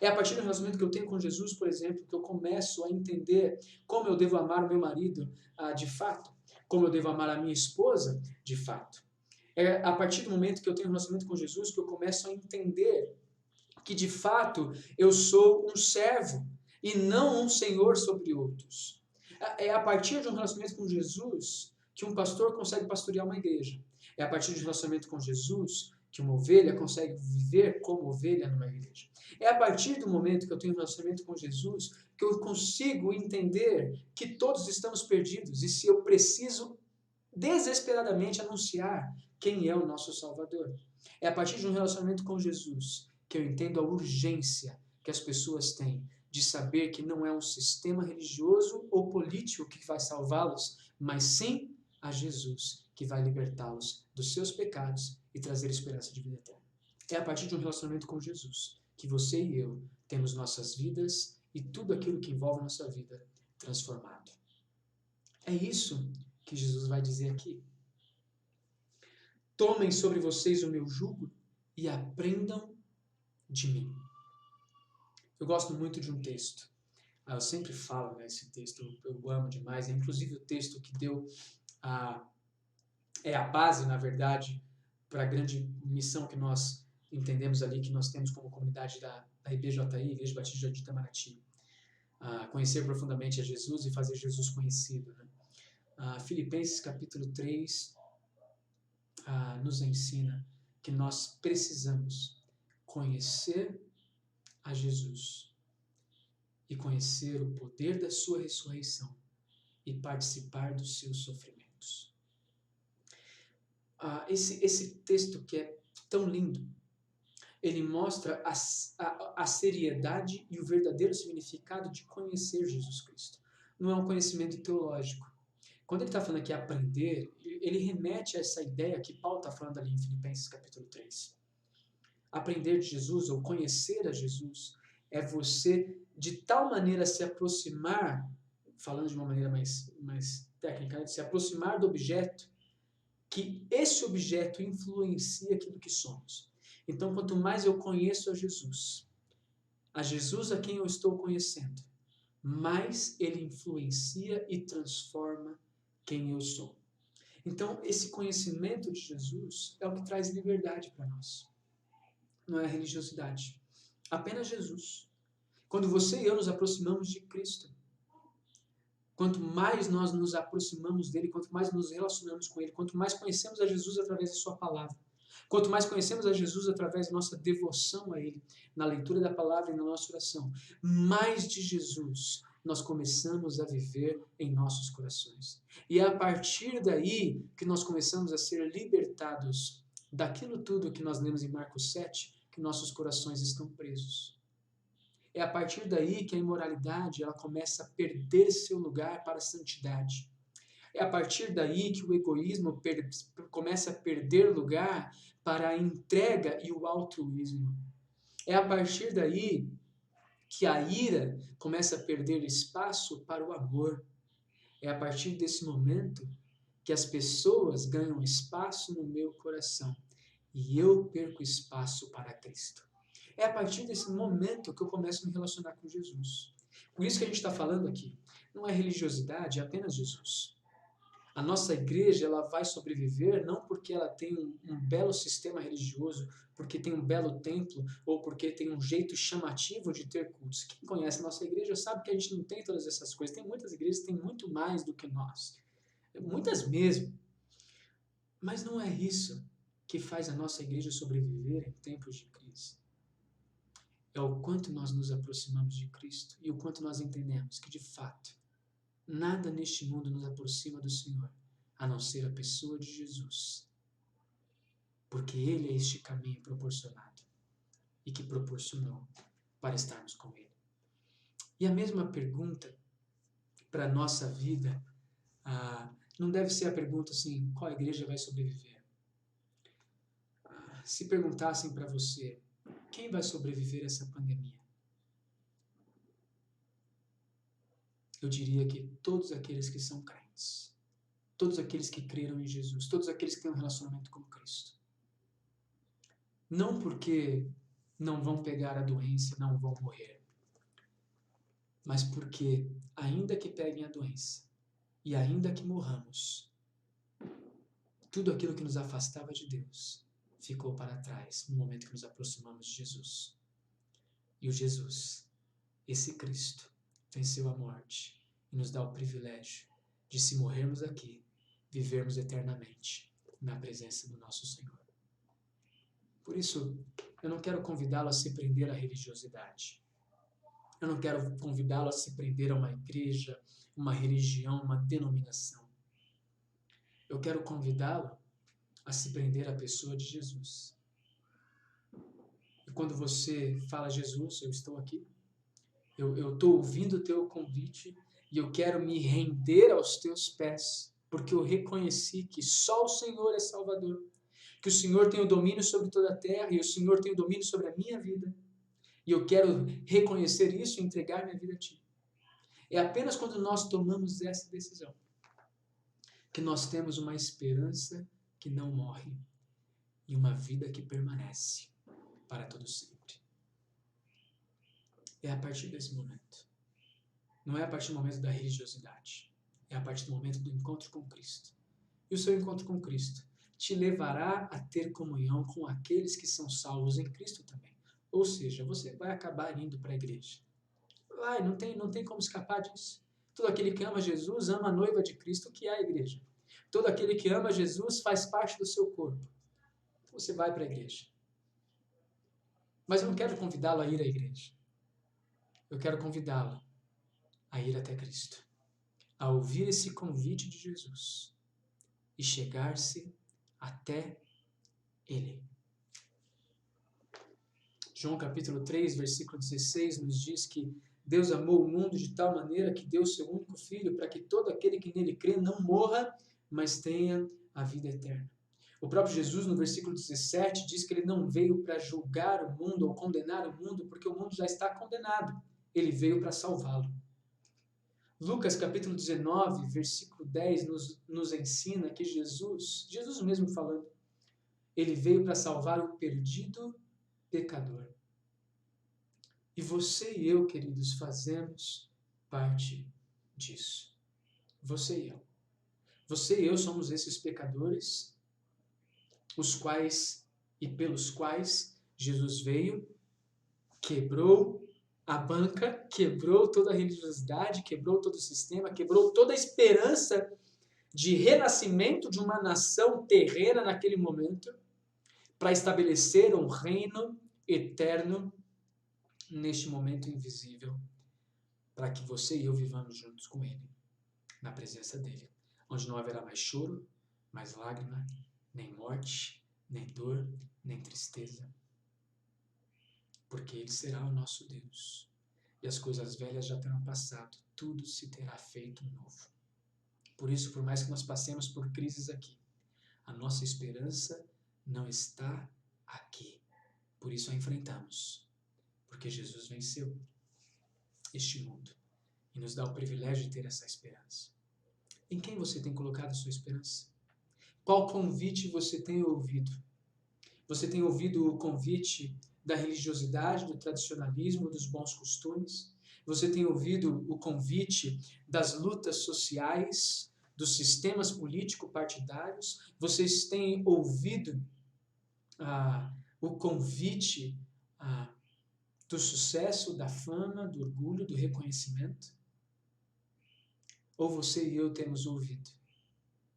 Speaker 1: É a partir do relacionamento que eu tenho com Jesus, por exemplo, que eu começo a entender como eu devo amar o meu marido de fato, como eu devo amar a minha esposa de fato. É a partir do momento que eu tenho um relacionamento com Jesus que eu começo a entender que de fato eu sou um servo e não um senhor sobre outros. É a partir de um relacionamento com Jesus que um pastor consegue pastorear uma igreja. É a partir de um relacionamento com Jesus que uma ovelha consegue viver como ovelha numa igreja. É a partir do momento que eu tenho um relacionamento com Jesus que eu consigo entender que todos estamos perdidos e se eu preciso desesperadamente anunciar quem é o nosso Salvador. É a partir de um relacionamento com Jesus que eu entendo a urgência que as pessoas têm de saber que não é um sistema religioso ou político que vai salvá-los, mas sim a Jesus que vai libertá-los dos seus pecados e trazer esperança de vida eterna. É a partir de um relacionamento com Jesus que você e eu temos nossas vidas e tudo aquilo que envolve a nossa vida transformado. É isso que Jesus vai dizer aqui. Tomem sobre vocês o meu jugo e aprendam de mim. Eu gosto muito de um texto. Eu sempre falo, né, esse texto, eu amo demais. É inclusive o texto que deu é a base, na verdade, para a grande missão que nós entendemos ali, que nós temos como comunidade da IBJI, Igreja Batista de Itamaraty. Conhecer profundamente a Jesus e fazer Jesus conhecido. Né? Filipenses capítulo 3 nos ensina que nós precisamos conhecer a Jesus e conhecer o poder da sua ressurreição e participar dos seus sofrimentos. Esse texto que é tão lindo, ele mostra a seriedade e o verdadeiro significado de conhecer Jesus Cristo. Não é um conhecimento teológico. Quando ele está falando aqui aprender, ele remete a essa ideia que Paulo está falando ali em Filipenses capítulo 3. Aprender de Jesus ou conhecer a Jesus é você de tal maneira se aproximar, falando de uma maneira mais técnica, né, de se aproximar do objeto, que esse objeto influencia aquilo que somos. Então, quanto mais eu conheço a Jesus a quem eu estou conhecendo, mais ele influencia e transforma quem eu sou. Então, esse conhecimento de Jesus é o que traz liberdade para nós. Não é a religiosidade. Apenas Jesus. Quando você e eu nos aproximamos de Cristo, quanto mais nós nos aproximamos dele, quanto mais nos relacionamos com ele, quanto mais conhecemos a Jesus através da sua palavra, quanto mais conhecemos a Jesus através da nossa devoção a ele, na leitura da palavra e na nossa oração, mais de Jesus nós começamos a viver em nossos corações. E é a partir daí que nós começamos a ser libertados daquilo tudo que nós lemos em Marcos 7, que nossos corações estão presos. É a partir daí que a imoralidade ela começa a perder seu lugar para a santidade. É a partir daí que o egoísmo começa a perder lugar para a entrega e o altruísmo. É a partir daí que a ira começa a perder espaço para o amor. É a partir desse momento que as pessoas ganham espaço no meu coração e eu perco espaço para Cristo. É a partir desse momento que eu começo a me relacionar com Jesus. Por isso que a gente está falando aqui. Não é religiosidade, é apenas Jesus. A nossa igreja ela vai sobreviver não porque ela tem um belo sistema religioso, porque tem um belo templo, ou porque tem um jeito chamativo de ter cultos. Quem conhece a nossa igreja sabe que a gente não tem todas essas coisas. Tem muitas igrejas que têm muito mais do que nós. Muitas mesmo. Mas não é isso que faz a nossa igreja sobreviver em tempos de crise. É o quanto nós nos aproximamos de Cristo e o quanto nós entendemos que, de fato, nada neste mundo nos aproxima do Senhor, a não ser a pessoa de Jesus. Porque Ele é este caminho proporcionado e que proporcionou para estarmos com Ele. E a mesma pergunta para a nossa vida, não deve ser a pergunta assim, qual igreja vai sobreviver? Se perguntassem para você, quem vai sobreviver a essa pandemia? Eu diria que todos aqueles que são crentes, todos aqueles que creram em Jesus, todos aqueles que têm um relacionamento com Cristo. Não porque não vão pegar a doença e não vão morrer, mas porque, ainda que peguem a doença e ainda que morramos, tudo aquilo que nos afastava de Deus ficou para trás no momento que nos aproximamos de Jesus. E o Jesus, esse Cristo, venceu a morte e nos dá o privilégio de, se morrermos aqui, vivermos eternamente na presença do nosso Senhor. Por isso, eu não quero convidá-lo a se prender à religiosidade. Eu não quero convidá-lo a se prender a uma igreja, uma religião, uma denominação. Eu quero convidá-lo a se prender à pessoa de Jesus. E quando você fala, Jesus, eu estou aqui, eu estou ouvindo o teu convite e eu quero me render aos teus pés, porque eu reconheci que só o Senhor é Salvador, que o Senhor tem o domínio sobre toda a terra e o Senhor tem o domínio sobre a minha vida. E eu quero reconhecer isso e entregar minha vida a Ti. É apenas quando nós tomamos essa decisão que nós temos uma esperança que não morre e uma vida que permanece para todo sempre. É a partir desse momento. Não é a partir do momento da religiosidade. É a partir do momento do encontro com Cristo. E o seu encontro com Cristo te levará a ter comunhão com aqueles que são salvos em Cristo também. Ou seja, você vai acabar indo para a igreja. Não tem como escapar disso. Todo aquele que ama Jesus ama a noiva de Cristo, que é a igreja. Todo aquele que ama Jesus faz parte do seu corpo. Então você vai para a igreja. Mas eu não quero convidá-lo a ir à igreja. Eu quero convidá-lo a ir até Cristo. A ouvir esse convite de Jesus e chegar-se até Ele. João capítulo 3, versículo 16 nos diz que Deus amou o mundo de tal maneira que deu o seu único Filho para que todo aquele que nele crê não morra, mas tenha a vida eterna. O próprio Jesus, no versículo 17, diz que ele não veio para julgar o mundo ou condenar o mundo, porque o mundo já está condenado. Ele veio para salvá-lo. Lucas capítulo 19, versículo 10, nos ensina que Jesus mesmo falando, Ele veio para salvar o perdido pecador. E você e eu, queridos, fazemos parte disso. Você e eu. Você e eu somos esses pecadores, os quais e pelos quais Jesus veio, quebrou a banca, quebrou toda a religiosidade, quebrou todo o sistema, quebrou toda a esperança de renascimento de uma nação terrena naquele momento, para estabelecer um reino eterno neste momento invisível, para que você e eu vivamos juntos com Ele, na presença dEle, onde não haverá mais choro, mais lágrima, nem morte, nem dor, nem tristeza, porque Ele será o nosso Deus, e as coisas velhas já terão passado, tudo se terá feito novo. Por isso, por mais que nós passemos por crises aqui, a nossa esperança não está aqui. Por isso a enfrentamos, porque Jesus venceu este mundo e nos dá o privilégio de ter essa esperança. Em quem você tem colocado a sua esperança? Qual convite você tem ouvido? Você tem ouvido o convite da religiosidade, do tradicionalismo, dos bons costumes? Você tem ouvido o convite das lutas sociais, dos sistemas político-partidários? Vocês têm ouvido o convite do sucesso, da fama, do orgulho, do reconhecimento? Ou você e eu temos ouvido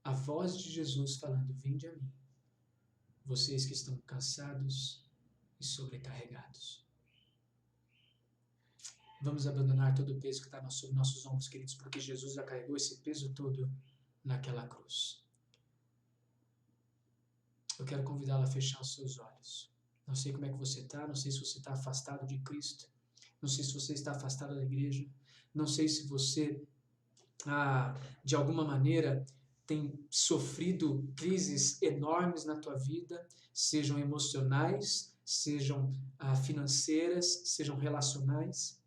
Speaker 1: a voz de Jesus falando: vinde a mim, vocês que estão cansados e sobrecarregados. Vamos abandonar todo o peso que está sobre nossos ombros, queridos, porque Jesus já carregou esse peso todo naquela cruz. Eu quero convidá-lo a fechar os seus olhos. Não sei como é que você está, não sei se você está afastado de Cristo, não sei se você está afastado da igreja, não sei se você, de alguma maneira, tem sofrido crises enormes na tua vida, sejam emocionais, sejam financeiras, sejam relacionais.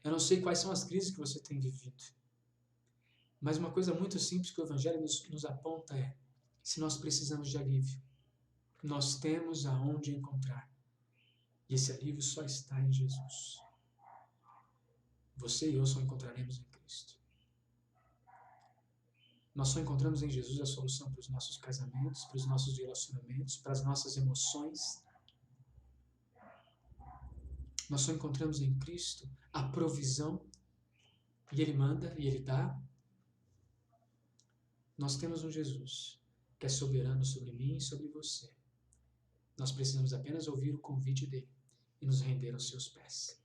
Speaker 1: Eu não sei quais são as crises que você tem vivido, mas uma coisa muito simples que o Evangelho nos aponta é: se nós precisamos de alívio, nós temos aonde encontrar. E esse alívio só está em Jesus. Você e eu só encontraremos em Cristo. Nós só encontramos em Jesus a solução para os nossos casamentos, para os nossos relacionamentos, para as nossas emoções. Nós só encontramos em Cristo a provisão, e Ele manda e Ele dá. Nós temos um Jesus que é soberano sobre mim e sobre você. Nós precisamos apenas ouvir o convite dele e nos render aos seus pés.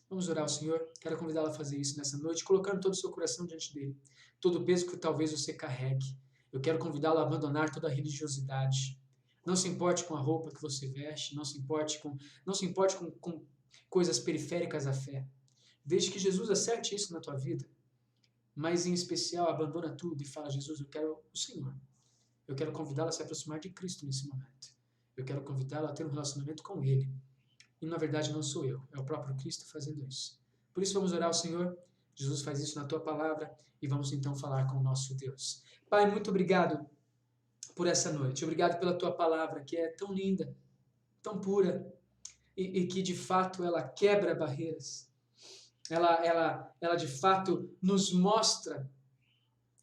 Speaker 1: Vamos orar ao Senhor. Quero convidá-lo a fazer isso nessa noite, colocando todo o seu coração diante dele. Todo o peso que talvez você carregue. Eu quero convidá-lo a abandonar toda a religiosidade. Não se importe com a roupa que você veste, não se importe com coisas periféricas à fé. Desde que Jesus acerte isso na tua vida. Mas em especial, abandona tudo e fala: Jesus, eu quero o Senhor. Eu quero convidá-lo a se aproximar de Cristo nesse momento. Eu quero convidá-lo a ter um relacionamento com Ele. E na verdade não sou eu, é o próprio Cristo fazendo isso. Por isso vamos orar ao Senhor. Jesus faz isso na tua palavra e vamos então falar com o nosso Deus. Pai, muito obrigado por essa noite. Obrigado pela tua palavra, que é tão linda, tão pura e que de fato ela quebra barreiras. Ela de fato nos mostra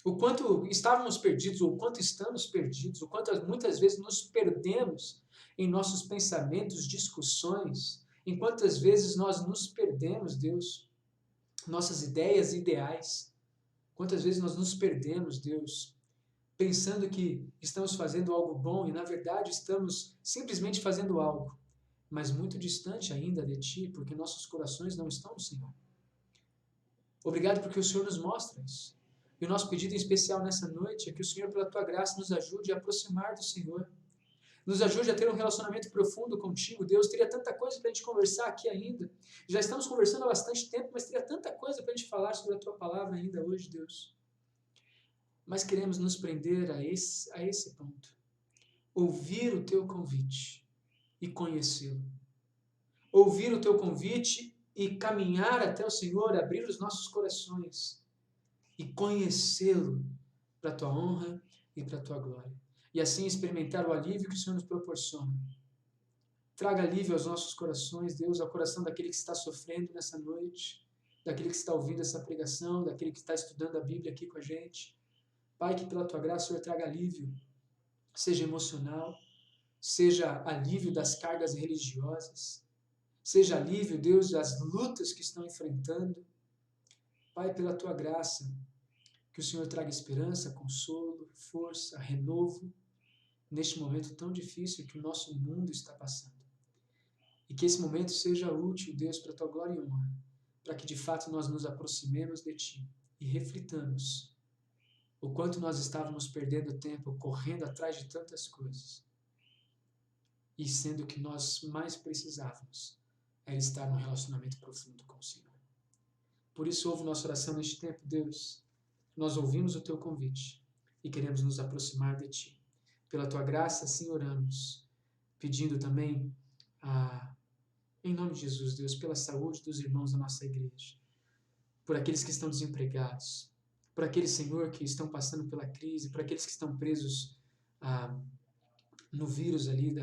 Speaker 1: o quanto estávamos perdidos, ou o quanto estamos perdidos, o quanto muitas vezes nos perdemos em nossos pensamentos, discussões, em quantas vezes nós nos perdemos, Deus, nossas ideias e ideais. Quantas vezes nós nos perdemos, Deus, pensando que estamos fazendo algo bom e na verdade estamos simplesmente fazendo algo, mas muito distante ainda de Ti, porque nossos corações não estão no Senhor. Obrigado porque o Senhor nos mostra isso. E o nosso pedido em especial nessa noite é que o Senhor, pela Tua graça, nos ajude a aproximar do Senhor. Nos ajude a ter um relacionamento profundo contigo, Deus. Teria tanta coisa para a gente conversar aqui ainda. Já estamos conversando há bastante tempo, mas teria tanta coisa para a gente falar sobre a Tua palavra ainda hoje, Deus. Mas queremos nos prender a esse ponto. Ouvir o Teu convite e conhecê-lo. Ouvir o Teu convite e caminhar até o Senhor, abrir os nossos corações e conhecê-lo para a Tua honra e para a Tua glória. e assim experimentar o alívio que o Senhor nos proporciona. Traga alívio aos nossos corações, Deus, ao coração daquele que está sofrendo nessa noite, daquele que está ouvindo essa pregação, daquele que está estudando a Bíblia aqui com a gente. Pai, que pela Tua graça o Senhor traga alívio, seja emocional, seja alívio das cargas religiosas, seja alívio, Deus, das lutas que estão enfrentando. Pai, pela Tua graça, que o Senhor traga esperança, consolo, força, renovo, neste momento tão difícil que o nosso mundo está passando. E que esse momento seja útil, Deus, para a Tua glória e honra, para que de fato nós nos aproximemos de Ti e reflitamos o quanto nós estávamos perdendo tempo, correndo atrás de tantas coisas, e sendo que nós mais precisávamos era estar num relacionamento profundo com o Senhor. Por isso, ouve nossa oração neste tempo, Deus. Nós ouvimos o Teu convite e queremos nos aproximar de Ti. Pela Tua graça, assim oramos, pedindo também, em nome de Jesus, Deus, pela saúde dos irmãos da nossa igreja, por aqueles que estão desempregados, por aqueles, Senhor, que estão passando pela crise, por aqueles que estão presos no vírus ali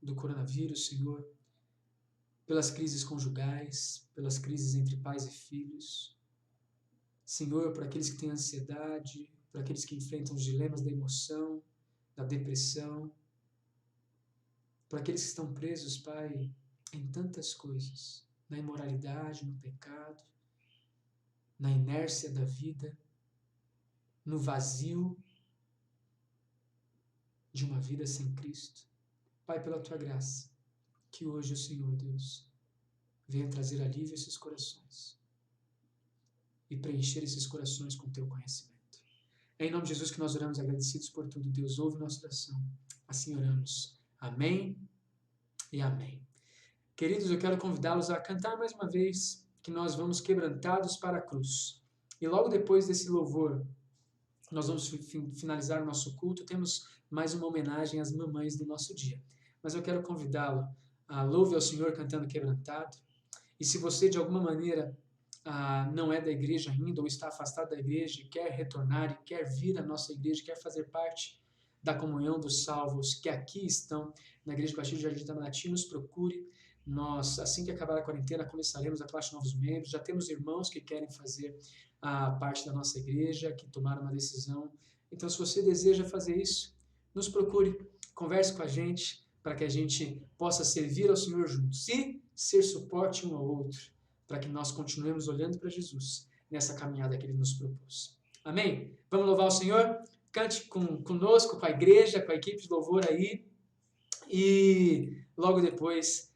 Speaker 1: do coronavírus, Senhor, pelas crises conjugais, pelas crises entre pais e filhos, Senhor, por aqueles que têm ansiedade, por aqueles que enfrentam os dilemas da emoção, da depressão, por aqueles que estão presos, Pai, em tantas coisas, na imoralidade, no pecado, na inércia da vida, no vazio de uma vida sem Cristo. Pai, pela Tua graça, que hoje o Senhor, Deus, venha trazer alívio a esses corações e preencher esses corações com Teu conhecimento. É em nome de Jesus que nós oramos agradecidos por tudo. Deus, ouve nossa oração. Assim oramos. Amém e amém. Queridos, eu quero convidá-los a cantar mais uma vez, que nós vamos quebrantados para a cruz. E logo depois desse louvor, nós vamos finalizar o nosso culto. Temos mais uma homenagem às mamães do nosso dia. Mas eu quero convidá-lo a louve ao Senhor cantando quebrantado. E se você, de alguma maneira, não é da igreja ainda, ou está afastado da igreja, e quer retornar, e quer vir à nossa igreja, quer fazer parte da comunhão dos salvos que aqui estão na Igreja Batista do Jardim de Itamaraty, nos procure. Nós, assim que acabar a quarentena, começaremos a classe de novos membros. Já temos irmãos que querem fazer parte da nossa igreja, que tomaram uma decisão. Então, se você deseja fazer isso, nos procure, converse com a gente, para que a gente possa servir ao Senhor juntos e ser suporte um ao outro, para que nós continuemos olhando para Jesus nessa caminhada que Ele nos propôs. Amém? Vamos louvar o Senhor? Cante conosco, com a igreja, com a equipe de louvor aí. E logo depois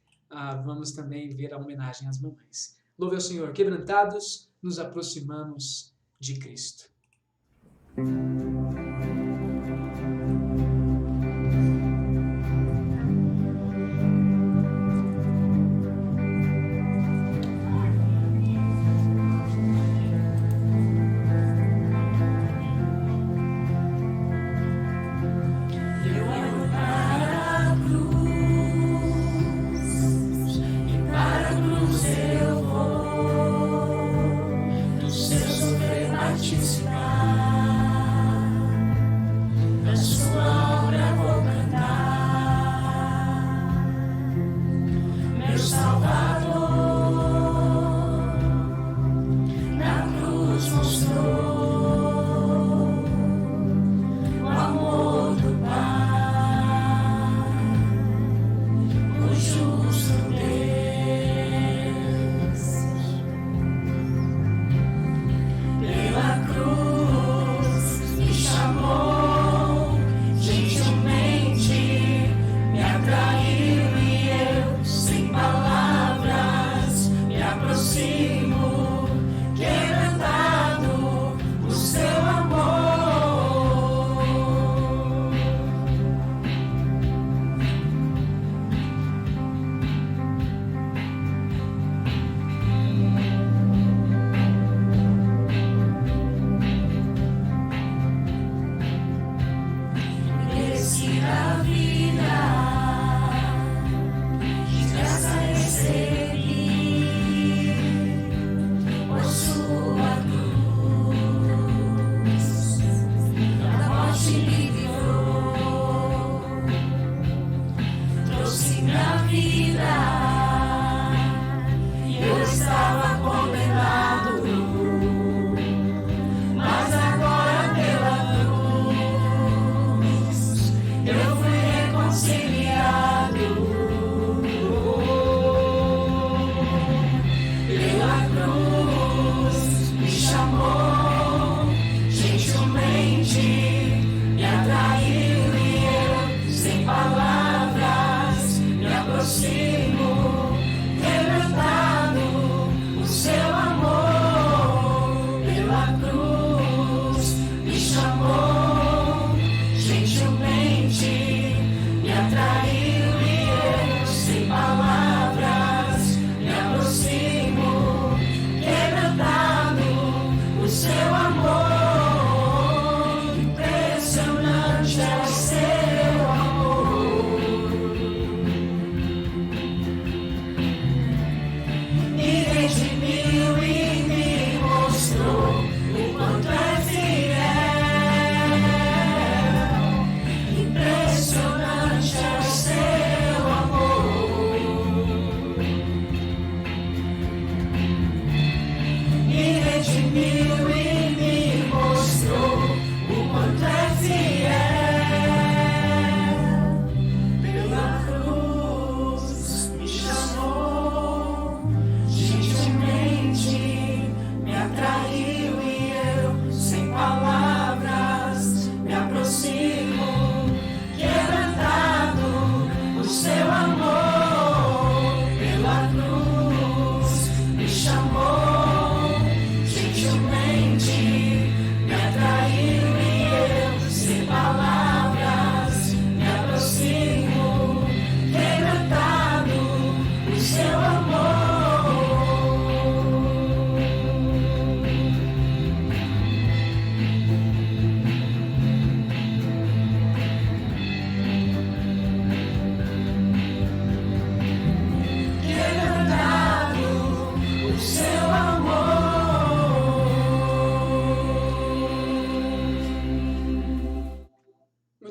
Speaker 1: vamos também ver a homenagem às mamães. Louve ao Senhor. Quebrantados, nos aproximamos de Cristo.
Speaker 2: Participar.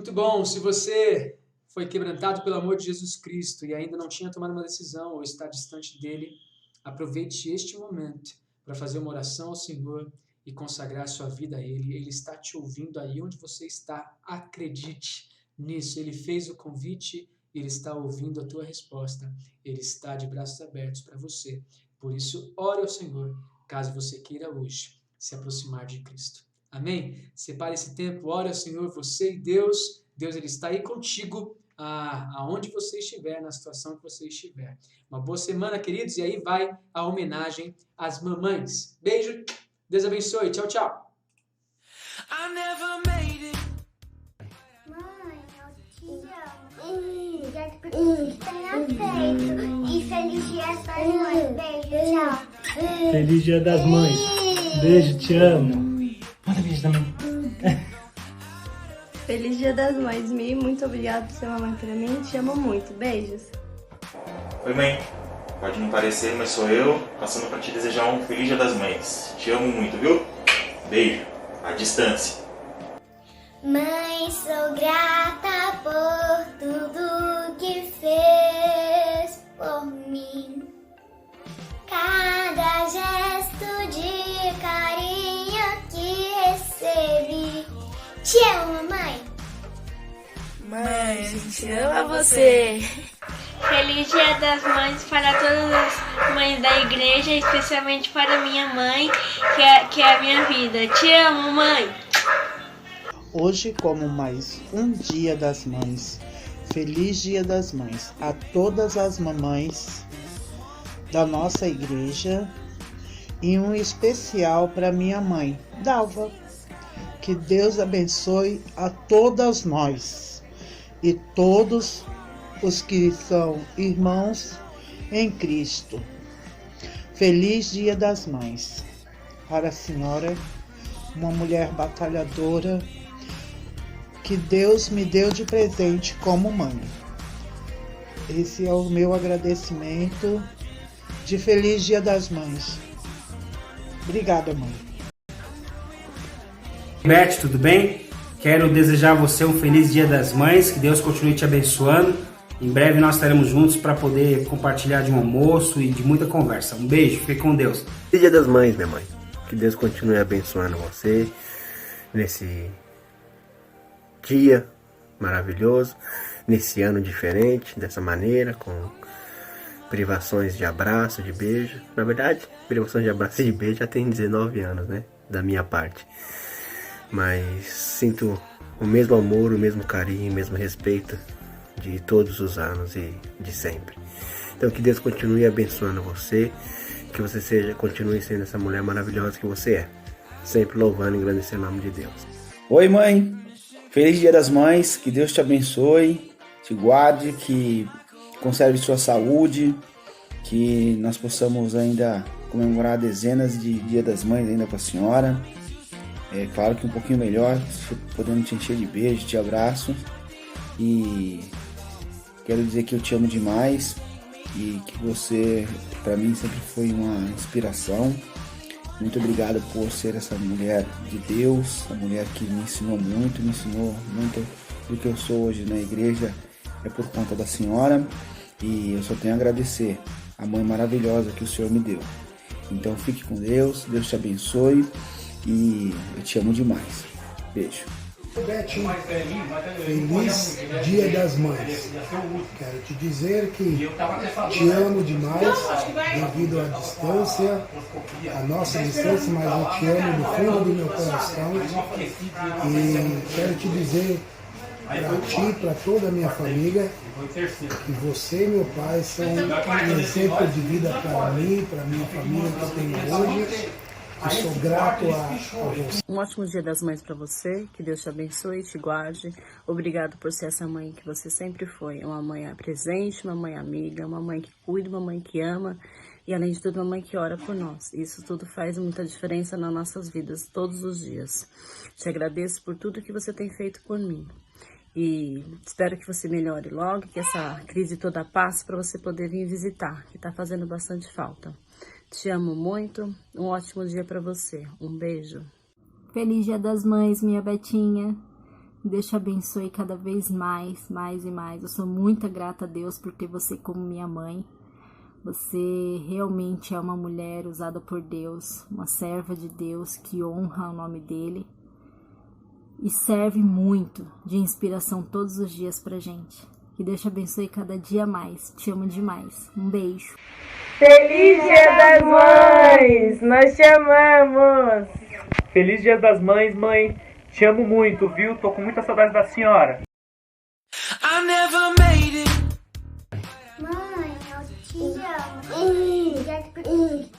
Speaker 1: Muito bom. Se você foi quebrantado pelo amor de Jesus Cristo e ainda não tinha tomado uma decisão ou está distante dele, aproveite este momento para fazer uma oração ao Senhor e consagrar sua vida a Ele. Ele está te ouvindo aí onde você está. Acredite nisso. Ele fez o convite, Ele está ouvindo a tua resposta. Ele está de braços abertos para você. Por isso, ore ao Senhor, caso você queira hoje se aproximar de Cristo. Amém? Separe esse tempo, ore ao Senhor, você e Deus. Deus, Ele está aí contigo, aonde você estiver, na situação que você estiver. Uma boa semana, queridos, e aí vai a homenagem às mamães. Beijo, Deus abençoe, tchau, tchau.
Speaker 3: Mãe, eu te amo. Já te pergunto que tenha feito. E feliz dia das mães. Beijo, tchau.
Speaker 4: Feliz Dia das Mães. Beijo, te amo. Manda beijo também.
Speaker 5: Feliz Dia das Mães, Mi. Muito obrigada por ser mamãe pra mim. Te amo muito. Beijos.
Speaker 6: Oi, mãe. Pode não parecer, mas sou eu, passando para te desejar um Feliz Dia das Mães. Te amo muito, viu? Beijo. À distância.
Speaker 3: Mãe, sou grata por tudo que fez por mim. Cada gesto de carinho que recebi. Te amo, mãe.
Speaker 7: Mãe, a gente ama você.
Speaker 8: Feliz Dia das Mães para todas as mães da igreja, especialmente para minha mãe, que é a minha vida. Te amo, mãe.
Speaker 9: Hoje, como mais um Dia das Mães, feliz Dia das Mães a todas as mamães da nossa igreja e um especial para minha mãe, Dalva. Que Deus abençoe a todas nós e todos os que são irmãos em Cristo. Feliz Dia das Mães. Para a senhora, uma mulher batalhadora, que Deus me deu de presente como mãe. Esse é o meu agradecimento de Feliz Dia das Mães. Obrigada, mãe.
Speaker 4: Beth, tudo bem? Quero desejar a você um feliz Dia das Mães, que Deus continue te abençoando. Em breve nós estaremos juntos para poder compartilhar de um almoço e de muita conversa. Um beijo, fique com Deus.
Speaker 10: Feliz Dia das Mães, minha mãe. Que Deus continue abençoando você nesse dia maravilhoso, nesse ano diferente, dessa maneira, com privações de abraço, de beijo. Na verdade, privações de abraço e de beijo já tem 19 anos, né? Da minha parte. Mas sinto o mesmo amor, o mesmo carinho, o mesmo respeito de todos os anos e de sempre. Então que Deus continue abençoando você, que você continue sendo essa mulher maravilhosa que você é, sempre louvando e engrandecendo o nome de Deus.
Speaker 11: Oi, mãe, feliz Dia das Mães, que Deus te abençoe, te guarde, que conserve sua saúde, que nós possamos ainda comemorar dezenas de Dia das Mães ainda com a senhora. É claro que um pouquinho melhor, podendo te encher de beijo, te abraço. E quero dizer que eu te amo demais e que você, para mim, sempre foi uma inspiração. Muito obrigado por ser essa mulher de Deus, a mulher que me ensinou muito do que eu sou hoje na igreja, é por conta da senhora. E eu só tenho a agradecer a mãe maravilhosa que o Senhor me deu. Então fique com Deus, Deus te abençoe. E eu te amo demais. Beijo.
Speaker 12: Betinho, feliz Dia das Mães. Quero te dizer que te amo demais devido à distância, a nossa distância, mas eu te amo do fundo do meu coração. E quero te dizer para ti, para toda a minha família, que você e meu pai são um exemplo de vida para mim, para minha família que eu tenho hoje. Eu sou grato a você.
Speaker 5: Um ótimo Dia das Mães para você, que Deus te abençoe e te guarde. Obrigado por ser essa mãe que você sempre foi. Uma mãe presente, uma mãe amiga, uma mãe que cuida, uma mãe que ama e, além de tudo, uma mãe que ora por nós. Isso tudo faz muita diferença nas nossas vidas, todos os dias. Te agradeço por tudo que você tem feito por mim. E espero que você melhore logo, que essa crise toda passe para você poder vir visitar, que está fazendo bastante falta. Te amo muito, um ótimo dia para você, um beijo.
Speaker 13: Feliz Dia das Mães, minha Betinha.
Speaker 5: Deus te abençoe cada vez mais, mais e mais. Eu sou muito grata a Deus por ter você como minha mãe. Você realmente é uma mulher usada por Deus, uma serva de Deus que honra o nome dele e serve muito de inspiração todos os dias pra gente. Que Deus te abençoe cada dia mais. Te amo demais. Um beijo.
Speaker 7: Feliz Dia das Mães! Nós te amamos!
Speaker 13: Feliz Dia das Mães, mãe. Te amo muito, viu? Tô com muita saudade da senhora.
Speaker 3: Mãe, eu te amo.